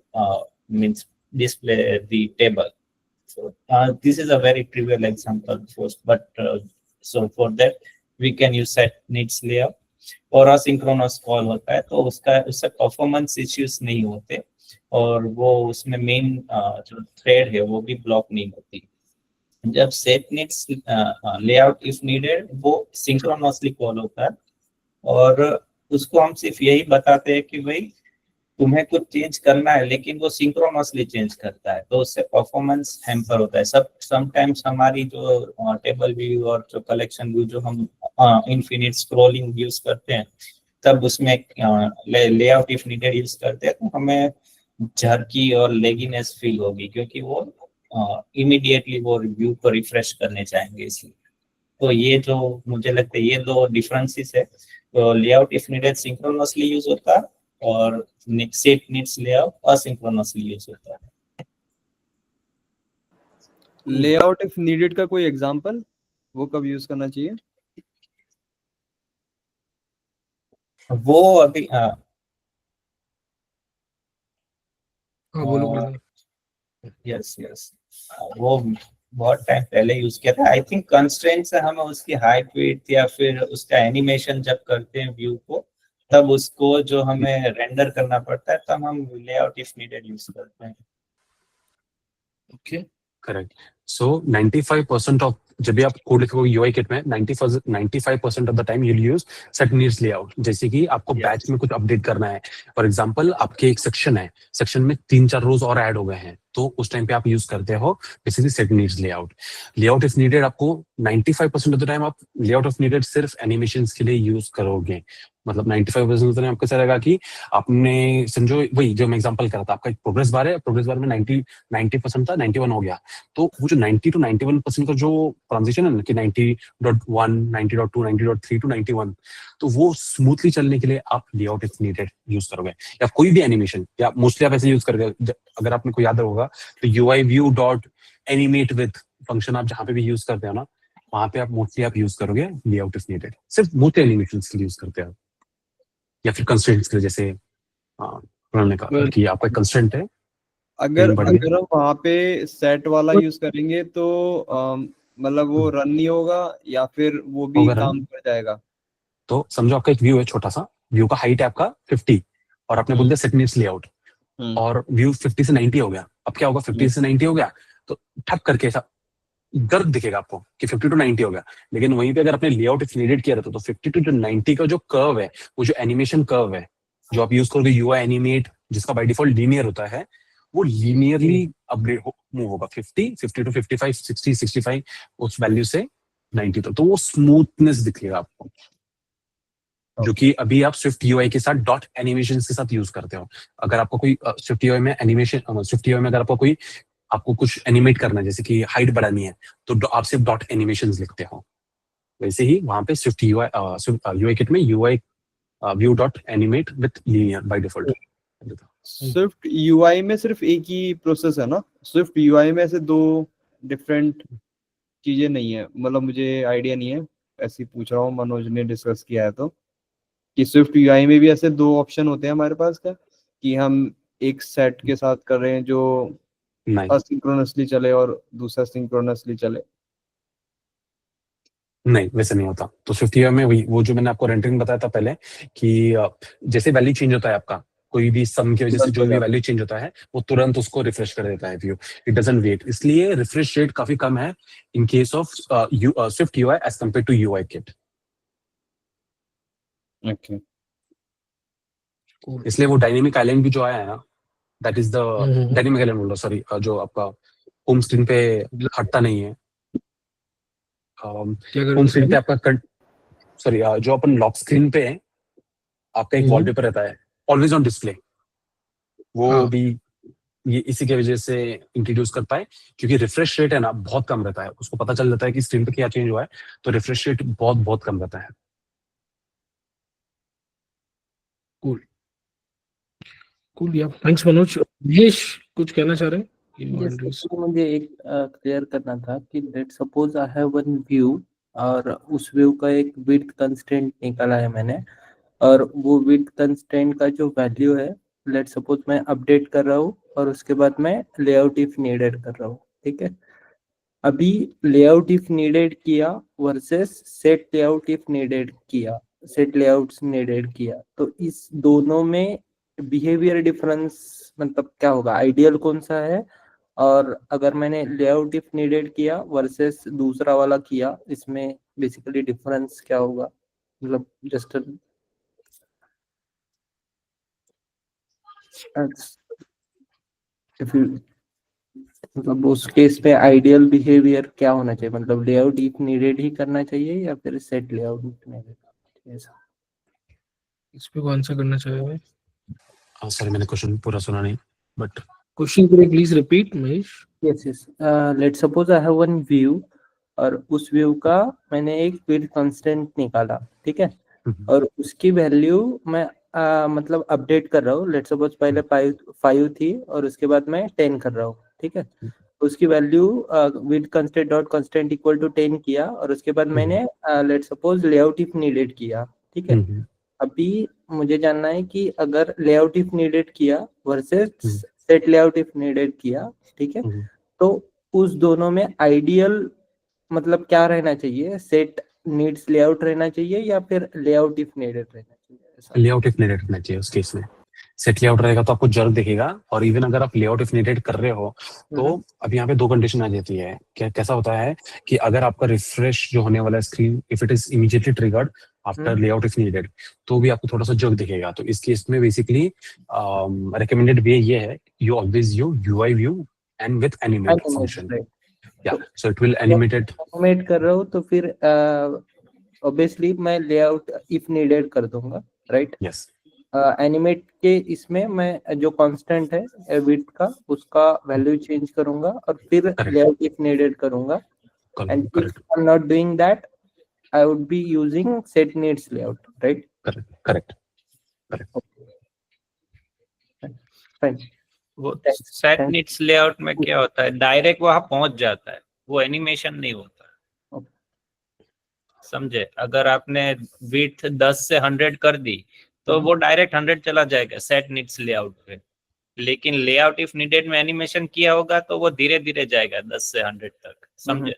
means display the table. So this is a very trivial example, but so for that we can use set needs layout. और asynchronous call होता है तो उससे performance issues नहीं होते और वो उसमें मेन जो थ्रेड है वो भी ब्लॉक नहीं होती। जब set needs layout if needed वो सिंक्रोनसली कॉल होता है और उसको हम सिर्फ यही बताते हैं कि भाई तुम्हें कुछ चेंज करना है, लेकिन वो सिंक्रोनसली चेंज करता है, तो उससे परफॉर्मेंस हैम्पर होता है। समटाइम्स हमारी जो टेबल व्यू और जो कलेक्शन व्यू जो हम इनफिनिट स्क्रॉलिंग यूज करते हैं, तब उसमें लेआउट इफ नीडेड यूज करते हैं तो हमें झरकी और लेगीनेस फील होगी, क्योंकि वो इमीडिएटली वो व्यू को रिफ्रेश करने चाहेंगे इसलिए। तो ये जो मुझे लगता है ये दो डिफरेंसेस है। तो लेआउट इफ नीडेड सिंक्रोनसली यूज होता है और set needs layout asynchronously use होता है। लेआउट इफ नीडेड का कोई एग्जांपल, वो कब यूज करना चाहिए? वो अभी बोलो। यस वो बहुत टाइम पहले यूज किया था। आई थिंक कंस्ट्रेंट से हमें उसकी हाइट विड्थ या फिर उसका एनिमेशन जब करते हैं व्यू को, तब उसको जो हमें रेंडर करना पड़ता है तब हम लेआउट इफ नीडेड यूज करते हैं। Okay, correct. सो 95% ऑफ जब भी आप कोड लिखोगे यूआई किट में 95% of the time you use set needs layout. जैसे कि आपको बैच में कुछ अपडेट करना है, फॉर एग्जांपल आपके एक सेक्शन है, सेक्शन में 3-4 रोज और ऐड हो गए हैं, तो उस टाइम पे आप यूज करते हो basically set needs layout. Layout if needed आपको 95% ऑफ द टाइम आप लेआउट इफ नीडेड सिर्फ एनिमेशंस के लिए यूज करोगे। मतलब 95% ऑफ द टाइम आपको ऐसा रहेगा कि आपने समझो वही जो मैं एग्जांपल कर रहा था, आपका एक प्रोग्रेस बार है, प्रोग्रेस बार में 90% था, 91 हो गया, तो वो जो 90 to 91% का जो ट्रांजिशन है ना कि 90.1, 90.2, 90.3 to 91, तो वो स्मूथली चलने के लिए आप लेआउट इफ नीडेड यूज करोगे। या कोई भी एनिमेशन, या मोस्टली आप ऐसे यूज करोगे, अगर आपने को याद होगा तो UI view dot animate with function आप जहां पे भी यूज करते हो ना, वहां पे आप मोस्टली आप यूज करोगे लेआउट इफ नीडेड, सिर्फ मोटे एनिमेशन के लिए यूज करते हो या फिर कंस्ट्रेंट्स के लिए। जैसे उन्होंने कहा कि आपका कंस्ट्रेंट है, अगर हम वहाँ पे सेट वाला यूज करेंगे तो मतलब वो रन नहीं होगा या फिर वो भी काम कर जाएगा? तो समझो आपका एक व्यू है, छोटा सा व्यू का हाइट है आपका 50 और आपने बोल दिया सेट नीड्स लेआउट, और व्यू 50 से 90 हो गया। अब क्या होगा, 50 से 90 हो गया तो ठप करके ऐसा गर्द दिखेगा आपको कि 50 to 90 हो गया। लेकिन वहीं पे अगर आपने लेआउट इफ नीडेड किया रहता तो 50 to 90 का जो कर्व है, वो जो एनिमेशन कर्व है जो आप यूज करोगे यूआई एनिमेट, जिसका बाय डिफॉल्ट लीनियर होता है, वो लीनियरली अपग्रेड मूव होगा 50 to 55, 60, 65 उस वैल्यू से 90 तक, तो वो स्मूथनेस दिखेगा आपको, जो कि अभी आप स्विफ्ट यूआई के साथ डॉट एनिमेशन के साथ यूज करते हो। अगर आपको कोई स्विफ्ट यूआई में एनिमेशन, स्विफ्ट यूआई में अगर आपको कुछ एनिमेट करना है, जैसे कि हाइट बढ़ानी है, तो आप सिर्फ डॉट एनिमेशंस लिखते हो। वैसे ही वहां पे स्विफ्ट यूआई किट में UI view dot animate with linear by default. Swift UI में सिर्फ एक ही प्रोसेस है ना? स्विफ्ट यूआई में ऐसे दो डिफरेंट चीजें नहीं है, मतलब मुझे आइडिया नहीं है, ऐसे पूछ रहा हूँ, मनोज ने डिस्कस किया है तो, कि स्विफ्ट यूआई में भी ऐसे दो ऑप्शन होते हैं हमारे पास क्या, कि हम एक सेट के साथ कर रहे हैं जो असिंक्रोनसली चले और दूसरा सिंक्रोनसली चले? नहीं, वैसे नहीं होता। तो स्विफ्ट यूआई में वो जो मैंने आपको रेंडरिंग बताया था पहले कि जैसे वैल्यू चेंज होता है आपका, कोई भी सम की वजह से जो भी वैल्यू चेंज होता है, वो तुरंत उसको रिफ्रेश कर देता है व्यू, इट डजंट वेट। इसलिए रिफ्रेश रेट काफी कम है in case of Swift UI as compared to UI kit. Okay, इसलिए वो डायनेमिक आइलैंड भी जो आया है ना, that is the dynamic island बोल रहा, सॉरी, जो आपका होम स्क्रीन पे हटता नहीं है, होम स्क्रीन पे आपका, सॉरी, जो अपन लॉक स्क्रीन पे है आपका एक वॉलपेपर रहता है ऑलवेज ऑन डिस्प्ले, वो भी ये इसी के वजह से इंट्रोड्यूस कर पाए, क्योंकि रिफ्रेश रेट है ना बहुत कम रहता है, उसको पता चल जाता है कि स्क्रीन पे क्या चेंज हुआ है, तो रिफ्रेश रेट बहुत बहुत कम रहता है। Cool. Yeah. Thanks, Manoj. Mahesh, कुछ कहना चाह रहे हैं? You Yes, and Reese. तो मुझे एक क्लियर करना था कि let suppose I have one view और उस व्यू का एक विड्थ कंस्ट्रेंट निकाला है मैंने, और वो विड्थ कंस्ट्रेंट का जो वैल्यू है लेट सपोज मैं अपडेट कर रहा हूँ और उसके बाद मैं लेआउट इफ नीडेड कर रहा हूँ, ठीक है। अभी लेआउट इफ नीडेड किया versus set layout if needed किया, सेट लेआउट्स नीडेड किया, तो इस दोनों में बिहेवियर डिफरेंस मतलब क्या होगा, आइडियल कौन सा है? और अगर मैंने लेआउट इफ नीडेड किया वर्सेस दूसरा वाला किया, इसमें बेसिकली डिफरेंस क्या होगा? मतलब जस्ट इफ यू मतलब उस केस पे आइडियल बिहेवियर क्या होना चाहिए, मतलब लेआउट इफ नीडेड ही करना चाहिए या फिर सेट लेआउट इफ नीडेड? ऐसा इस पे कौन सा करना चाहेंगे? सॉरी मैंने क्वेश्चन पूरा सुना नहीं, बट क्वेश्चन को please repeat Mahesh. Yes yes, let suppose I have one view और उस व्यू का मैंने एक विड्थ कांस्टेंट निकाला, ठीक है, और उसकी वैल्यू मैं मतलब अपडेट कर रहा हूँ। लेट सपोज पहले 5 थी और उसके बाद मैं 10 कर रहा हूँ, ठीक है। उसकी value width constant dot constant equal to 10 किया और उसके बाद मैंने let suppose layout if needed किया, ठीक है। अभी मुझे जानना है कि अगर लेआउट इफ नीडेड किया versus set layout if needed किया, ठीक है, तो उस दोनों में आइडियल मतलब क्या रहना चाहिए? सेट नीड्स लेआउट रहना चाहिए या फिर लेआउट इफ नीडेड रहना चाहिए? लेआउट इफ नीडेड रहना चाहिए उस केस में। सेट लेआउट रहेगा तो आपको जर्क दिखेगा, और इवन अगर आप लेआउट इफ नीडेड कर रहे हो तो अब यहाँ पे दो कंडीशन आ जाती है। कैसा होता है कि अगर आपका रिफ्रेश जो होने वाला है screen, if it is immediately triggered after layout if needed, तो भी आपको थोड़ा सा जर्क दिखेगा। तो इस केस में बेसिकली रिकमेंडेड वे ये है, you always UI view and with animate function. या so it will animated. Animate कर रहा हूँ तो फिर ऑब्वियसली मैं लेआउट इफ नीडेड कर दूंगा, राइट? यस। एनिमेट के इसमें मैं जो कांस्टेंट है विड्थ का उसका वैल्यू चेंज करूंगा और फिर लेआउट इफ नीडेड करूंगा। And if I am not doing that I would be using set needs layout, right? Correct. Fine. वो सेट नीड्स लेआउट में क्या होता है, डायरेक्ट वहां पहुंच जाता है, वो एनिमेशन नहीं होता। समझे? अगर आपने विड्थ 10 से 100 कर दी तो वो डायरेक्ट 100 चला जाएगा सेट नीड्स लेआउट पे। लेकिन लेआउट इफ नीडेड में एनिमेशन किया होगा तो वो धीरे धीरे जाएगा 10 से 100 तक। समझे?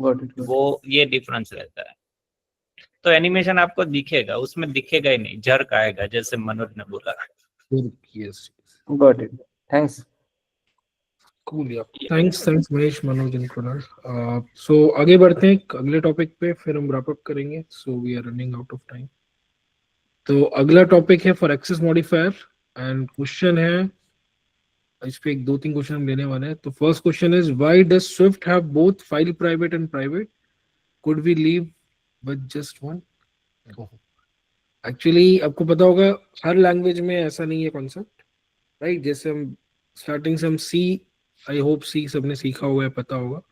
वो ये डिफरेंस रहता है। तो एनिमेशन आपको दिखेगा, उसमें दिखेगा ही नहीं, झर्क आएगा, जैसे मनोज ने बोला। Yes, got it, thanks. Cool यार, थैंक्स महेश, मनोज एंड कुणाल। सो आगे बढ़ते हैं अगले टॉपिक पे, फिर हम रैप अप करेंगे। So we are running out of time. तो अगला टॉपिक है for access modifier, and question है इस पे एक 2-3 क्वेश्चन हम लेने वाले हैं। तो first question is why does Swift have both file private and private, could we live with just one? Actually आपको पता होगा हर लैंग्वेज में ऐसा नहीं है कॉन्सेप्ट, राइट? जैसे हम स्टार्टिंग से हम सी, आई होप सी सबने सीखा होगा, पता होगा।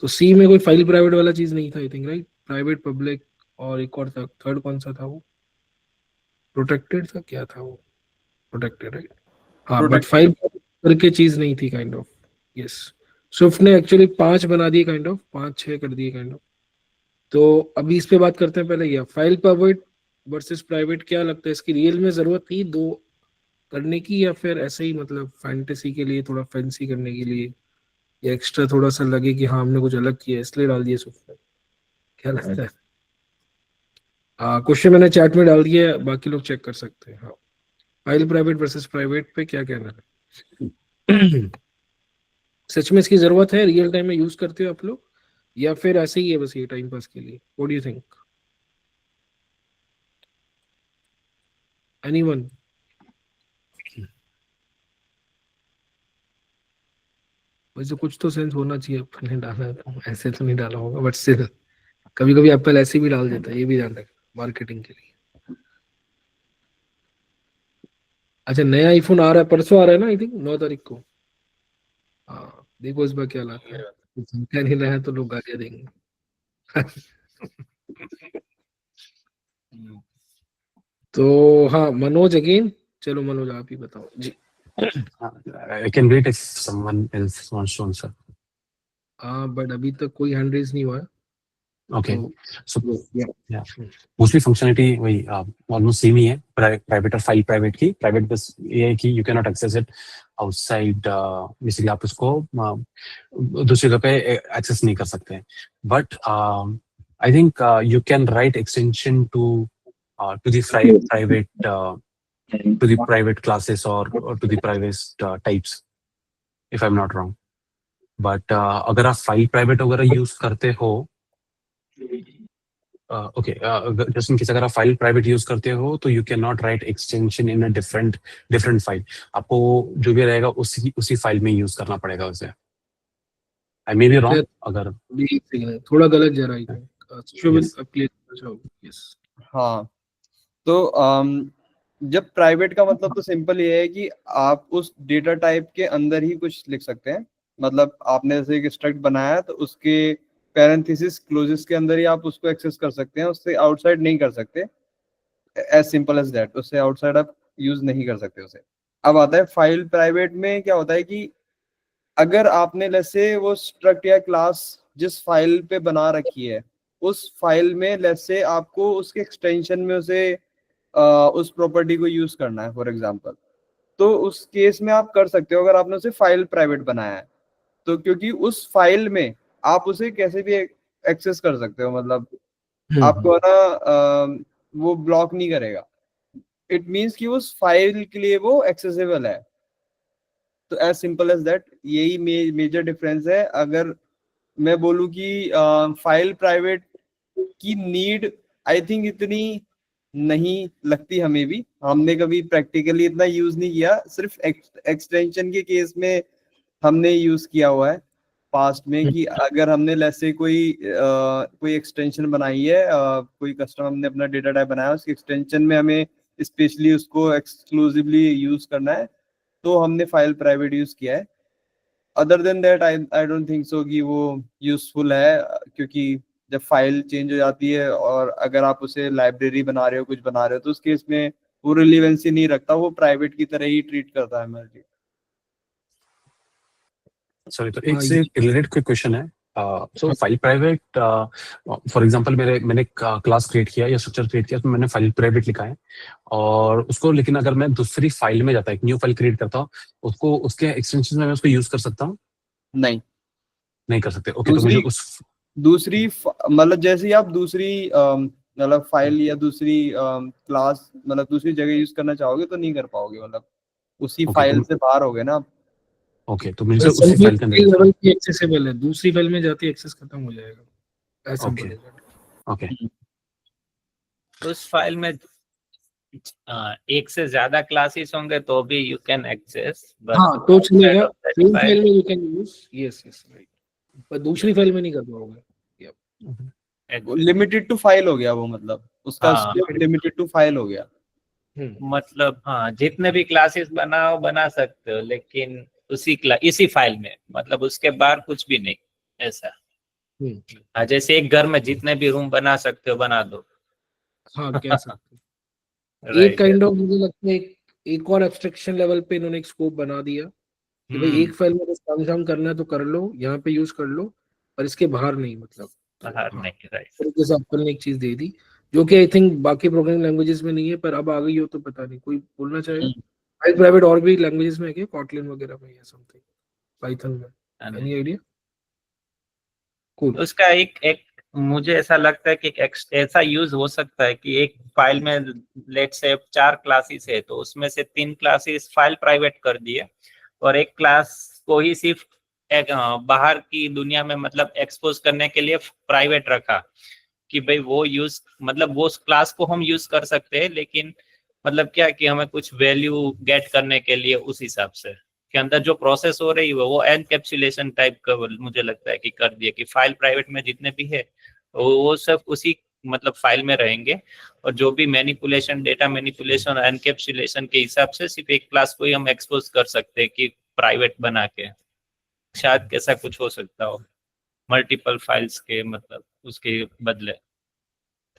तो सी में कोई फाइल प्राइवेट वाला चीज नहीं था, I think, right? Private, public और एक और था, थर्ड कौन सा था वो? प्रोटेक्टेड था, क्या था वो? Protected, right? हाँ, बट फाइल करके चीज नहीं थी, काइंड ऑफ। यस, स्विफ्ट ने एक्चुअली 5 बना दिए, काइंड ऑफ 5-6 कर दिए, काइंड ऑफ। तो अभी इस पे बात करते हैं। पहले ये फाइल प्राइवेट वर्सेस प्राइवेट, क्या लगता है इसकी रियल में जरूरत थी दो करने की, या फिर ऐसे ही मतलब फैंटेसी के लिए, थोड़ा फैंसी करने के लिए, या एक्स्ट्रा थोड़ा सा लगे कि हाँ हमने कुछ अलग किया इसलिए डाल दिया स्विफ्ट में? क्या लगता है? क्वेश्चन मैंने चैट में डाल दिया है, बाकी लोग चेक कर सकते हैं। हाँ, फाइल प्राइवेट वर्सेस प्राइवेट पे क्या कहना है? सच में इसकी जरूरत है? रियल टाइम में यूज करते हो आप लोग, या फिर ऐसे ही है बस ये टाइम पास के लिए? What do you think? Anyone? वैसे कुछ तो सेंस होना चाहिए, अपन ने डाला है तो ऐसे तो नहीं डाला होगा, बट स्टिल कभी कभी एप्पल ऐसे भी डाल देता है, ये भी ध्यान रखना मार्केटिंग के लिए। अच्छा, नया आईफोन आ रहा है, परसों आ रहा है ना, आई थिंक 9 तारीख को। हाँ, देखो इस बार क्या लाता है। क्या नहीं लाया तो लोग गालियां देंगे। तो हाँ, मनोज अगेन। चलो मनोज आप ही बताओ जी। I can wait if someone else wants to answer. But अभी तक कोई हैंड रेज नहीं हुआ है. Okay. So Yeah. Mostly functionality वही ऑलमोस्ट सेम ही है. प्राइवेट और फाइल प्राइवेट की. प्राइवेट बस ये है कि you can not access it outside. Basically आप इसको दूसरी जगह पे एक्सेस नहीं कर सकते. But I think you can write extension to the private classes or to the private types, if I'm not wrong. But अगर आप फाइल प्राइवेट वगैरह यूज करते हो, ओके, जस्ट इन केस अगर आप फाइल प्राइवेट यूज करते हो तो you can not right extension in a different file. आपको जो भी रहेगा उसी फाइल में यूज करना पड़ेगा उसे. आई मे बी रॉन्ग अगर थोड़ा गलत जा रहा है. यस. हाँ, तो जब प्राइवेट का मतलब तो सिंपल ये है कि आप उस डेटा टाइप के अंदर ही कुछ लिख सकते हैं. मतलब आपने जैसे एक स्ट्रक्ट बनाया तो उसके पैरेंथेसिस क्लोजेस के अंदर ही आप उसको एक्सेस कर सकते हैं, उससे आउटसाइड नहीं कर सकते. As simple as that. उससे आउटसाइड आप यूज नहीं कर सकते उसे. अब आता है फाइल प्राइवेट में. क्या होता है कि अगर आपने जैसे वो स्ट्रक्ट या क्लास जिस फाइल पे बना रखी है उस फाइल में जैसे आपको उसके एक्सटेंशन में उसे उस प्रॉपर्टी को यूज करना है फॉर एग्जांपल, तो उस केस में आप कर सकते हो अगर आपने उसे फाइल प्राइवेट बनाया है तो, क्योंकि उस फाइल में आप उसे कैसे भी एक्सेस कर सकते हो. मतलब आपको ना वो ब्लॉक नहीं करेगा. इट मीन्स कि उस फाइल के लिए वो एक्सेसिबल है. तो एज सिंपल एज दैट. यही मेजर डिफरेंस है. अगर मैं बोलूँ कि फाइल प्राइवेट की नीड आई थिंक इतनी नहीं लगती हमें भी. हमने कभी प्रैक्टिकली इतना यूज नहीं किया. सिर्फ एक्सटेंशन के केस में हमने यूज किया हुआ है पास्ट में कि अगर हमने जैसे कोई एक्सटेंशन बनाई है, कोई कस्टमर हमने अपना डेटा टाइप बनाया, उसकी एक्सटेंशन में हमें स्पेशली उसको एक्सक्लूसिवली यूज करना है तो हमने फाइल प्राइवेट यूज किया है. Other than that I don't think so कि वो यूजफुल है, क्योंकि जब फाइल चेंज हो जाती है और अगर आप उसे लाइब्रेरी बना रहे हो, कुछ बना रहे हो, तो उस केस में वो रिलेवेंसी नहीं रखता. वो प्राइवेट की तरह ही ट्रीट करता है हमारे. सॉरी, तो एक से रिलेटेड क्विक क्वेश्चन है. सो फाइल प्राइवेट, फॉर एग्जांपल मैंने क्लास क्रिएट किया या स्ट्रक्चर क्रिएट किया तो मैंने फाइल प्राइवेट लिखा है और उसको, लेकिन अगर मैं दूसरी फाइल में जाता, एक न्यू फाइल क्रिएट करता हूँ, उसको उसके एक्सटेंशन में मैं उसको यूज कर सकता हूँ? नहीं कर सकते. ओके, तो मुझे दूसरी मतलब जैसे ही आप दूसरी मतलब फाइल या दूसरी क्लास मतलब दूसरी जगह यूज करना चाहोगे तो नहीं कर पाओगे. मतलब उसी फाइल से बाहर हो गए ना आप. ओके, तो मुझे उसी फाइल के अंदर लेवल की एक्सेसिबल है, दूसरी फाइल में जाती एक्सेस खत्म हो जाएगा. ऐसा ओके ओके. उस फाइल में एक से ज्यादा क्लासेस होंगे तो भी यू कैन एक्सेस. हाँ, तो चलेगा. सेम फाइल में you can use. Yes right. पर दूसरी फाइल में नहीं कर पाओगे. लिमिटेड टू फाइल हो गया वो. मतलब उसका स्कोप लिमिटेड टू फाइल हो गया. मतलब हाँ, जितने भी क्लासेस बनाओ बना सकते हो, लेकिन इसी फाइल में, मतलब उसके बाहर कुछ भी नहीं ऐसा. हाँ, जैसे एक घर में जितने भी रूम बना सकते हो बना दो. हाँ, कह सकते हो. एक काइंड ऑफ मुझे लगता है एक और एब्स्ट्रैक्शन लेवल पे इन्होंने एक स्कोप बना दिया कि भाई एक फाइल में काम करना है तो कर लो, यहाँ पे यूज कर लो, पर इसके बाहर नहीं. मतलब बाहर नहीं. राइट. जैसे एप्पल ने एक चीज दे दी जो कि आई थिंक बाकी प्रोग्रामिंग लैंग्वेजेस में नहीं है, पर अब आ गई हो तो पता नहीं. कोई बोलना चाहेगा? फाइल प्राइवेट और भी लैंग्वेजेस में है क्या? कॉटलिन वगैरह में या समथिंग, पाइथन में? Any idea? उसका एक मुझे ऐसा लगता है कि ऐसा यूज हो सकता है कि एक फाइल में लेट्स से 4 क्लासेस है तो उसमें से 3 क्लासेस फाइल प्राइवेट कर दिए और एक क्लास को ही सिर्फ एक बाहर की दुनिया में मतलब एक्सपोज करने के लिए प्राइवेट रखा कि भाई वो यूज, मतलब वो क्लास को हम यूज कर सकते हैं, लेकिन मतलब क्या कि हमें कुछ वैल्यू गेट करने के लिए उस हिसाब से के अंदर जो प्रोसेस हो रही है वो एनकैप्सुलेशन टाइप का मुझे लगता है कि कर दिया कि फाइल प्राइवेट में जितने भी है वो सब उसी मतलब फाइल में रहेंगे और जो भी मैनिपुलेशन, डेटा मैनिपुलेशन और एनकैप्सुलेशन के हिसाब से सिर्फ एक क्लास को ही हम एक्सपोज कर सकते हैं कि प्राइवेट बना के. शायद कैसा कुछ हो सकता हो मल्टीपल फाइल्स के, मतलब उसके बदले.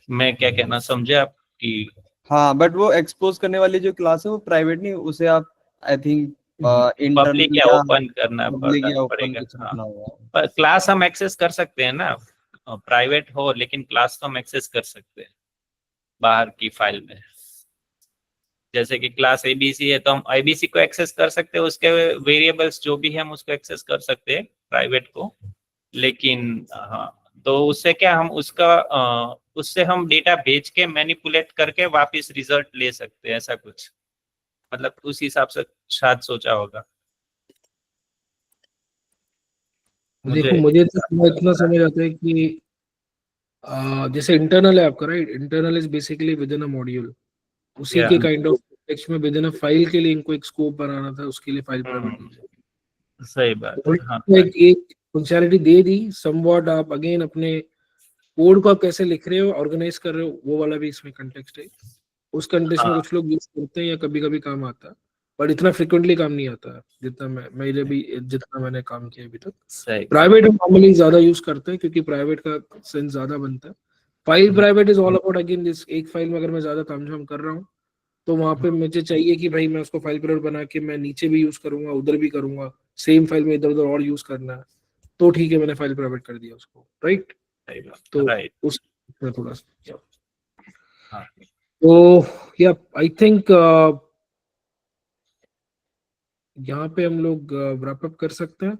मैं क्या कहना समझे आपकी? हाँ, बट वो एक्सपोज करने वाली जो क्लास है वो प्राइवेट नहीं, उसे आप आई थिंक इंटरनल पब्लिक या या ओपन करना पब्लिक या ओपन पड़ेगा। कुछ हाँ, रखना होगा। पर क्लास हम एक्सेस कर सकते हैं ना, प्राइवेट हो लेकिन क्लास तो हम एक्सेस कर सकते हैं बाहर की फाइल में। जैसे कि क्लास एबीसी है तो हम एबीसी को एक्सेस कर सकते हैं, उसके वेरिएबल्स जो भी है हम उसको एक्सेस कर सकते हैं प्राइवेट को। लेकिन हाँ, तो उससे क्या हम उससे हम डेटा भेज के मैनिपुलेट करके वापस रिजल्ट ले सकते हैं, ऐसा कुछ मतलब उस हिसाब से शायद सोचा होगा। देखो मुझे तो इतना समझ आता है कि जैसे इंटरनल है आपका, right? Internal is basically with in a module, उसी के काइंड ऑफ टेक्स्ट में विद इन अ फाइल के लिए इनको एक स्कोप बनाना था, उसके लिए फाइल प्राइवेट सही बात है, हाँ। एक फंक्शनैलिटी दे दी समवॉट। आप अगेन अपने कोड को आप कैसे लिख रहे हो, ऑर्गेनाइज कर रहे हो, वो वाला भी इसमें कंटेक्स्ट है। उस कंटेक्स्ट में कुछ लोग यूज करते हैं या कभी कभी काम आता है, पर इतना फ्रिक्वेंटली काम नहीं आता है जितना जितना मैंने काम किया अभी तक। प्राइवेट हम नॉर्मली ज्यादा यूज करते हैं क्योंकि प्राइवेट का सेंस ज्यादा बनता है। File private is all about again this, एक फाइल में अगर मैं ज्यादा तामझाम कर रहा हूँ तो वहां पे मुझे चाहिए कि भाई मैं उसको फाइल प्राइवेट बना के मैं नीचे भी यूज करूंगा, उधर भी करूंगा, सेम फाइल में इधर उधर और यूज करना है, तो ठीक है मैंने फाइल प्राइवेट कर दिया उसको, राइट? तो उस थोड़ा सा तो या आई थिंक यहाँ पे हम लोग रैप अप कर सकते हैं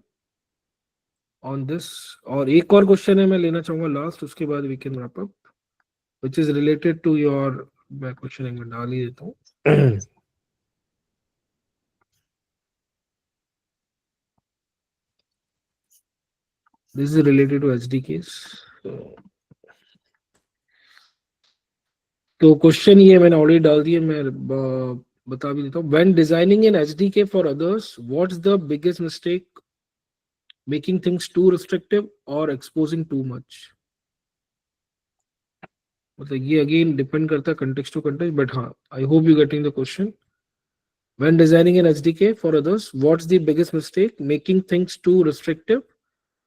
ऑन दिस। और एक और क्वेश्चन है मैं लेना चाहूंगा लास्ट, उसके बाद we can wrap up, which is related to your, मैं क्वेश्चन एक मिनट डाल ही देता हूँ। This is related to SDKs. तो क्वेश्चन ये मैंने ऑलरेडी डाल दिया, मैं बता भी देता हूँ। When designing an SDK for others, what's the biggest mistake? Making things too restrictive or exposing too much? मतलब ये अगेन डिपेंड करता है context to context, but हाँ, I hope you getting the question. When designing an SDK for others, what's the biggest mistake? Making things too restrictive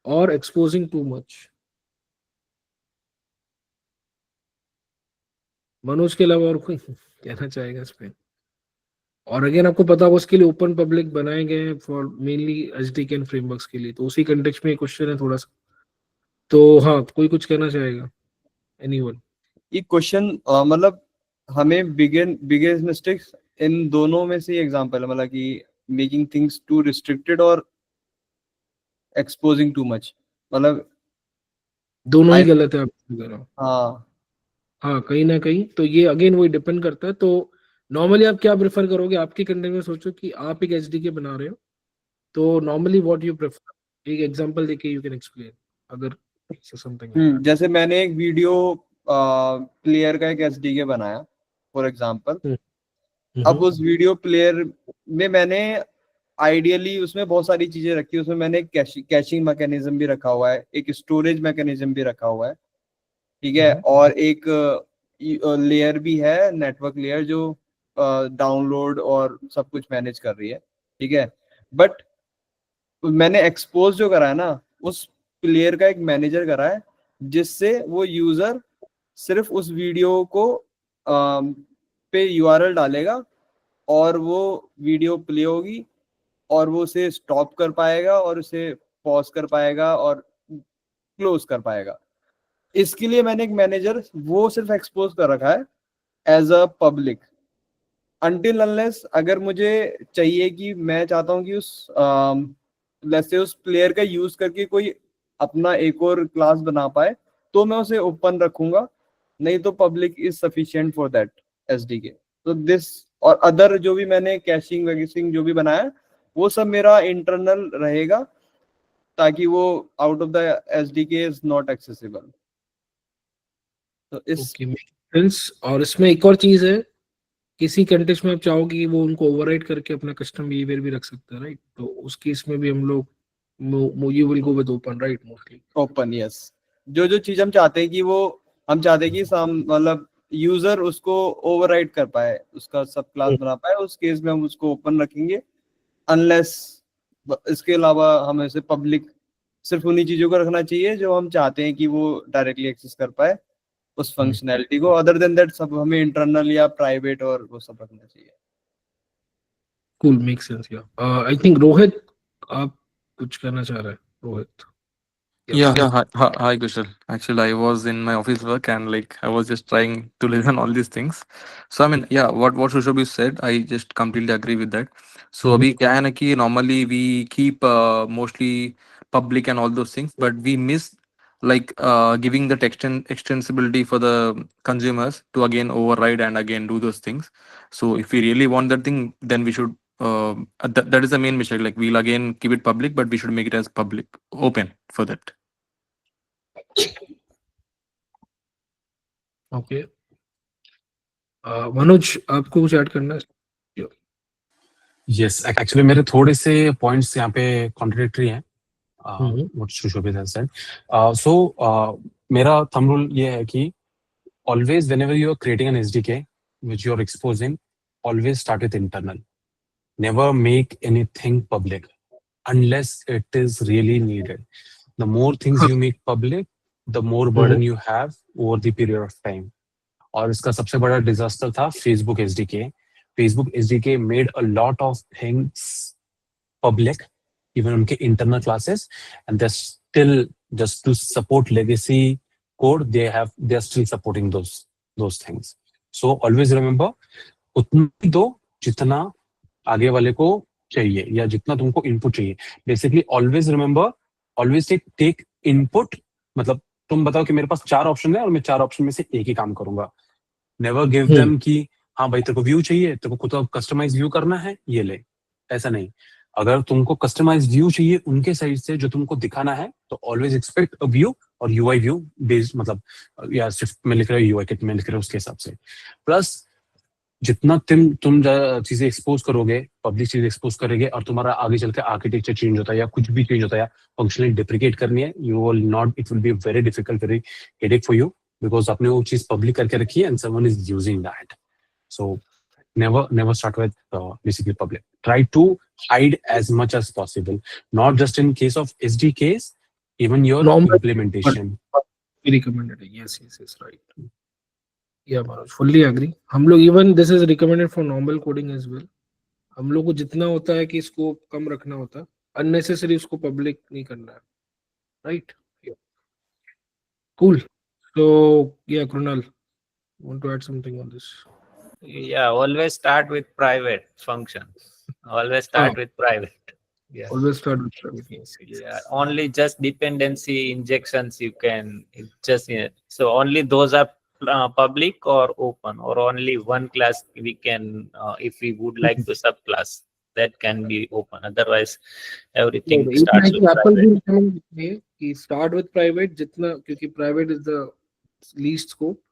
or exposing too much? Manoj के अलावा और कोई कहना चाहेगा इस पे? और अगेन आपको पता होगा उसके लिए ओपन पब्लिक बनाए गए हैं फॉर मेनली एचडीके एंड फ्रेमवर्क्स के लिए, तो उसी कंटेक्स्ट में क्वेश्चन है थोड़ा सा। तो हाँ, कोई कुछ कहना चाहेगा? एनीवन? ये क्वेश्चन मतलब हमें बिगेस्ट मिस्टेक्स इन दोनों में से एग्जांपल है, मतलब कि मेकिंग थिंग्स टू रिस्ट्रिक्टेड और एक्सपोजिंग टू मच, मतलब दोनों ही गलत है आप? हाँ, कहीं ना कहीं तो ये अगेन वही डिपेंड करता है। तो नॉर्मली आप क्या प्रेफर करोगे आपके कंटेंट में? सोचो कि आप एक एचडीके बना रहे हो, तो नॉर्मली व्हाट यू प्रेफर? एक एग्जांपल देके यू कैन एक्सप्लेन अगर समथिंग। जैसे मैंने एक वीडियो प्लेयर का एक एसडीके बनाया फॉर एग्जांपल। अब उस वीडियो प्लेयर में मैंने आइडियली उसमें बहुत सारी चीजें रखी, उसमें मैंने कैशिंग मैकेनिज्म भी रखा हुआ है, एक स्टोरेज मैकेनिज्म भी रखा हुआ है, ठीक है, और एक लेयर भी है, नेटवर्क लेयर, जो डाउनलोड और सब कुछ मैनेज कर रही है, ठीक है। बट मैंने एक्सपोज जो करा है ना, उस प्लेयर का एक मैनेजर करा है, जिससे वो यूजर सिर्फ उस वीडियो को पे यूआरएल डालेगा और वो वीडियो प्ले होगी और वो उसे स्टॉप कर पाएगा और उसे पॉज कर पाएगा और क्लोज कर पाएगा। इसके लिए मैंने एक मैनेजर वो सिर्फ एक्सपोज कर रखा है as a public, until unless अगर मुझे चाहिए कि मैं चाहता हूं कि उस प्लेयर का यूज करके कोई अपना एक और क्लास बना पाए, तो मैं उसे ओपन रखूंगा, नहीं तो public is sufficient for that SDK. तो दिस और अदर जो भी मैंने कैशिंग वगैशिंग जो भी बनाया, वो सब मेरा इंटरनल रहेगा, ताकि वो out of the SDK is not accessible. तो इस और इसमें एक और चीज है, किसी कंटेक्स्ट में आप चाहोगे कि वो उनको ओवरराइड करके अपना कस्टम बिहेवियर भी रख सकते हैं, राइट? तो उस केस में भी हम लोग you will go with open, right? Mostly open, yes. जो चीज हम चाहते हैं कि हम चाहते हैं कि मतलब यूजर उसको ओवरराइड कर पाए, उसका सब क्लास बना पाए, उस केस में हम उसको ओपन रखेंगे, अनलेस इसके अलावा हमें इसे पब्लिक सिर्फ उन्हीं चीजों को रखना चाहिए जो हम चाहते हैं कि वो डायरेक्टली एक्सेस कर पाए उस फंक्शनैलिटी को। अदर देन दैट सब हमें इंटरनल या प्राइवेट और वो सब रखना चाहिए। Cool, makes sense. Yeah. I think Rohit, आप कुछ करना चाह रहे हैं? Rohit. Yeah, hi, Kushal. Actually, I was in my office work and like I was just trying to listen all these things. So I mean, yeah, what Shushabhi said, I just completely agree with that. So Mhm. abhi kya hai na ki normally we keep mostly public and all those things, but we miss like giving the extensibility for the consumers to again override and again do those things. So if we really want that thing, then we should. That is the main mistake. Like we'll again keep it public, but we should make it as public, open for that. Okay. Manoj, आपको कुछ add करना है? Yes, actually मेरे थोड़े से points यहाँ पे contradictory हैं. What Shushabhi has said. So मेरा thumb rule ये है कि always whenever you are creating an SDK which you are exposing, always start with internal. Never make anything public unless it is really needed. The more things you make public, the more burden you have over the period of time. और इसका सबसे बड़ा disaster था Facebook SDK. Facebook SDK made a lot of things public, even उनके internal classes, and they're still just to support legacy code. They're still supporting those things. So always remember, उतना ही दो जितना आगे वाले को चाहिए या जितना तुमको इनपुट चाहिए. Basically, always remember, always take input. मतलब तुम बताओ कि मेरे पास 4 ऑप्शन है और मैं 4 ऑप्शन में से एक ही काम करूंगा. Never give them कि हाँ भाई तेरे को व्यू चाहिए, तेरे को खुद कस्टमाइज व्यू करना है, ये ले. ऐसा नहीं. अगर तुमको कस्टमाइज व्यू चाहिए उनके साइड से जो तुमको दिखाना है, तो ऑलवेज एक्सपेक्ट अ व्यू और यूआई व्यू बेस्ड, मतलब या स्विफ्ट में लिख रहे हो यूआई किट में लिख रहे हो उसके हिसाब से. प्लस जितना तुम चीजें एक्सपोज करोगे, पब्लिक चीज एक्सपोज करोगे और तुम्हारा आगे चल के आर्किटेक्चर चेंज होता है या कुछ भी चेंज होता है, फंक्शनली डिप्रिकेट करनी है, it will be very difficult, very headache for you, because आपने वो चीज पब्लिक करके रखी है and someone is using that. So never start with basically public. Try to hide as much as possible, not just in case of SDKs, even your implementation. Recommended. Yes, right. Yeah, Manoj, fully agree. हम लोग even this is recommended for normal coding as well. हम लोग को जितना होता है कि इसको कम रखना होता है, unnecessary उसको public नहीं करना है, right? Yeah. Cool. So yeah, Krunal, want to add something on this? Yeah, always start with private functions. Always start with private. Yeah. Always start with private. Yes. Yeah, only just dependency injections you can just so only those are public or open, or only one class we can if we would like to subclass that can be open. Otherwise, everything starts with private. कि start with private जितना, क्योंकि private is the least scope.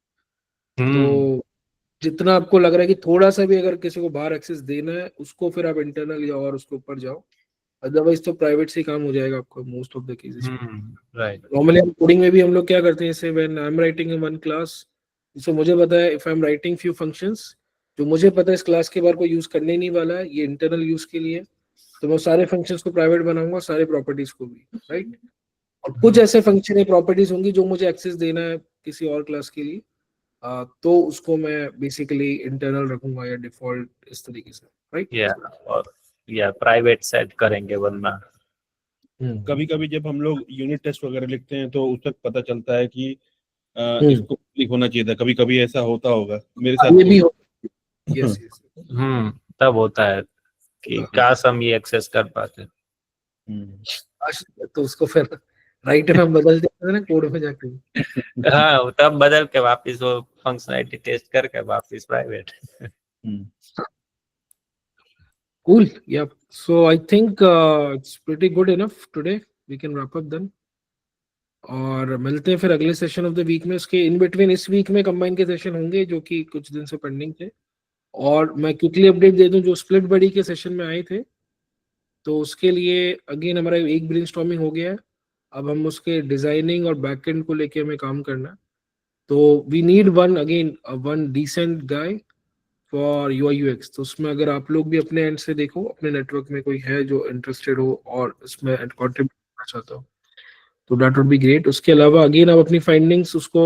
तो जितना आपको लग रहा है कि थोड़ा सा भी अगर किसी को बाहर एक्सेस देना है, उसको फिर आप इंटरनल या और उसके ऊपर जाओ. अदरवाइज तो प्राइवेट से काम हो जाएगा आपको most of the cases. Right. Normally हम कोडिंग में भी हम लोग क्या करते हैं, जैसे when I am writing in one class, जिसको मुझे पता है if I am writing few functions जो मुझे पता है इस क्लास के बाहर कोई यूज करने नहीं वाला है, ये इंटरनल यूज के लिए, तो मैं सारे फंक्शंस को प्राइवेट बनाऊंगा, सारे प्रॉपर्टीज को भी, राइट. और कुछ ऐसे फंक्शन या प्रॉपर्टीज होंगी जो मुझे एक्सेस देना है किसी और क्लास के लिए, तो उसको मैं बेसिकली इंटरनल रखूंगा या डिफॉल्ट इस तरीके से, राइट. या प्राइवेट सेट करेंगे, वरना कभी कभी जब हम लोग यूनिट टेस्ट वगैरह लिखते हैं तो उस वक्त पता चलता है कि इसको क्लिक होना चाहिए था. कभी कभी ऐसा होता होगा, मेरे साथ ये भी यस. तब होता है कि काश हम ये एक्सेस कर पाते. तो उसको फिर राइट में बदल देते हैं ना कोड में जाके. हाँ, तब बदल के वापस वो फंक्शनैलिटी टेस्ट करके वापस private. Cool. Yeah. So I think it's pretty good enough today. We can wrap up then. और मिलते हैं फिर अगले सेशन ऑफ द वीक में. उसके इन बिटवीन इस वीक में कंबाइन के सेशन होंगे जो कि कुछ दिन से पेंडिंग थे. और मैं क्विकली अपडेट दे दूं, जो स्प्लिट बडी के सेशन में आए थे, तो उसके लिए अगेन हमारा एक ब्रेनस्टॉर्मिंग हो गया है. अब हम उसके डिजाइनिंग और बैकएंड को लेके हमें काम करना है. तो we need one decent guy for UI UX. तो उसमें अगर आप लोग भी अपने एंड से देखो, अपने नेटवर्क में कोई है जो इंटरेस्टेड हो और इसमें कंट्रीब्यूट करना चाहता हो, तो दैट वुड बी ग्रेट. उसके अलावा अगेन आप अपनी फाइंडिंग्स उसको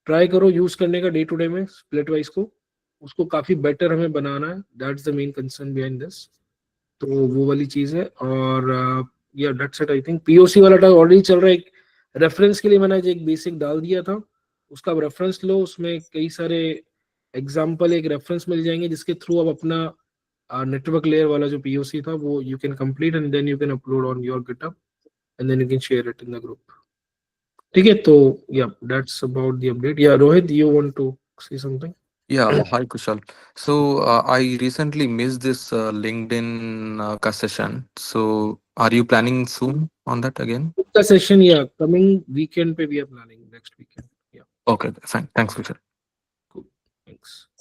ट्राई करो यूज करने का डे टू डे में स्प्लिट वाइज को. उसको काफी बेटर हमें बनाना है, that's the main concern behind this. तो वो वाली चीज है। और या that's it I think. POC वाला टास्क ऑलरेडी चल रहा है। एक रेफरेंस के लिए मैंने आज एक बेसिक डाल दिया था, उसका रेफरेंस लो, उसमें कई सारे एग्जांपल एक रेफरेंस मिल जाएंगे जिसके थ्रू आप अपना नेटवर्क लेयर वाला जो पीओसी था वो you can complete and then you can upload on your GitHub and then you can share it in the group. ठीक है, तो yeah that's about the update. Yeah Rohit, you want to say something? Yeah, hi Kushal. So I recently missed this LinkedIn session. So are you planning soon on that again? The session, yeah, coming weekend pe we are planning, next weekend. Yeah. Okay, fine. Thanks, Kushal.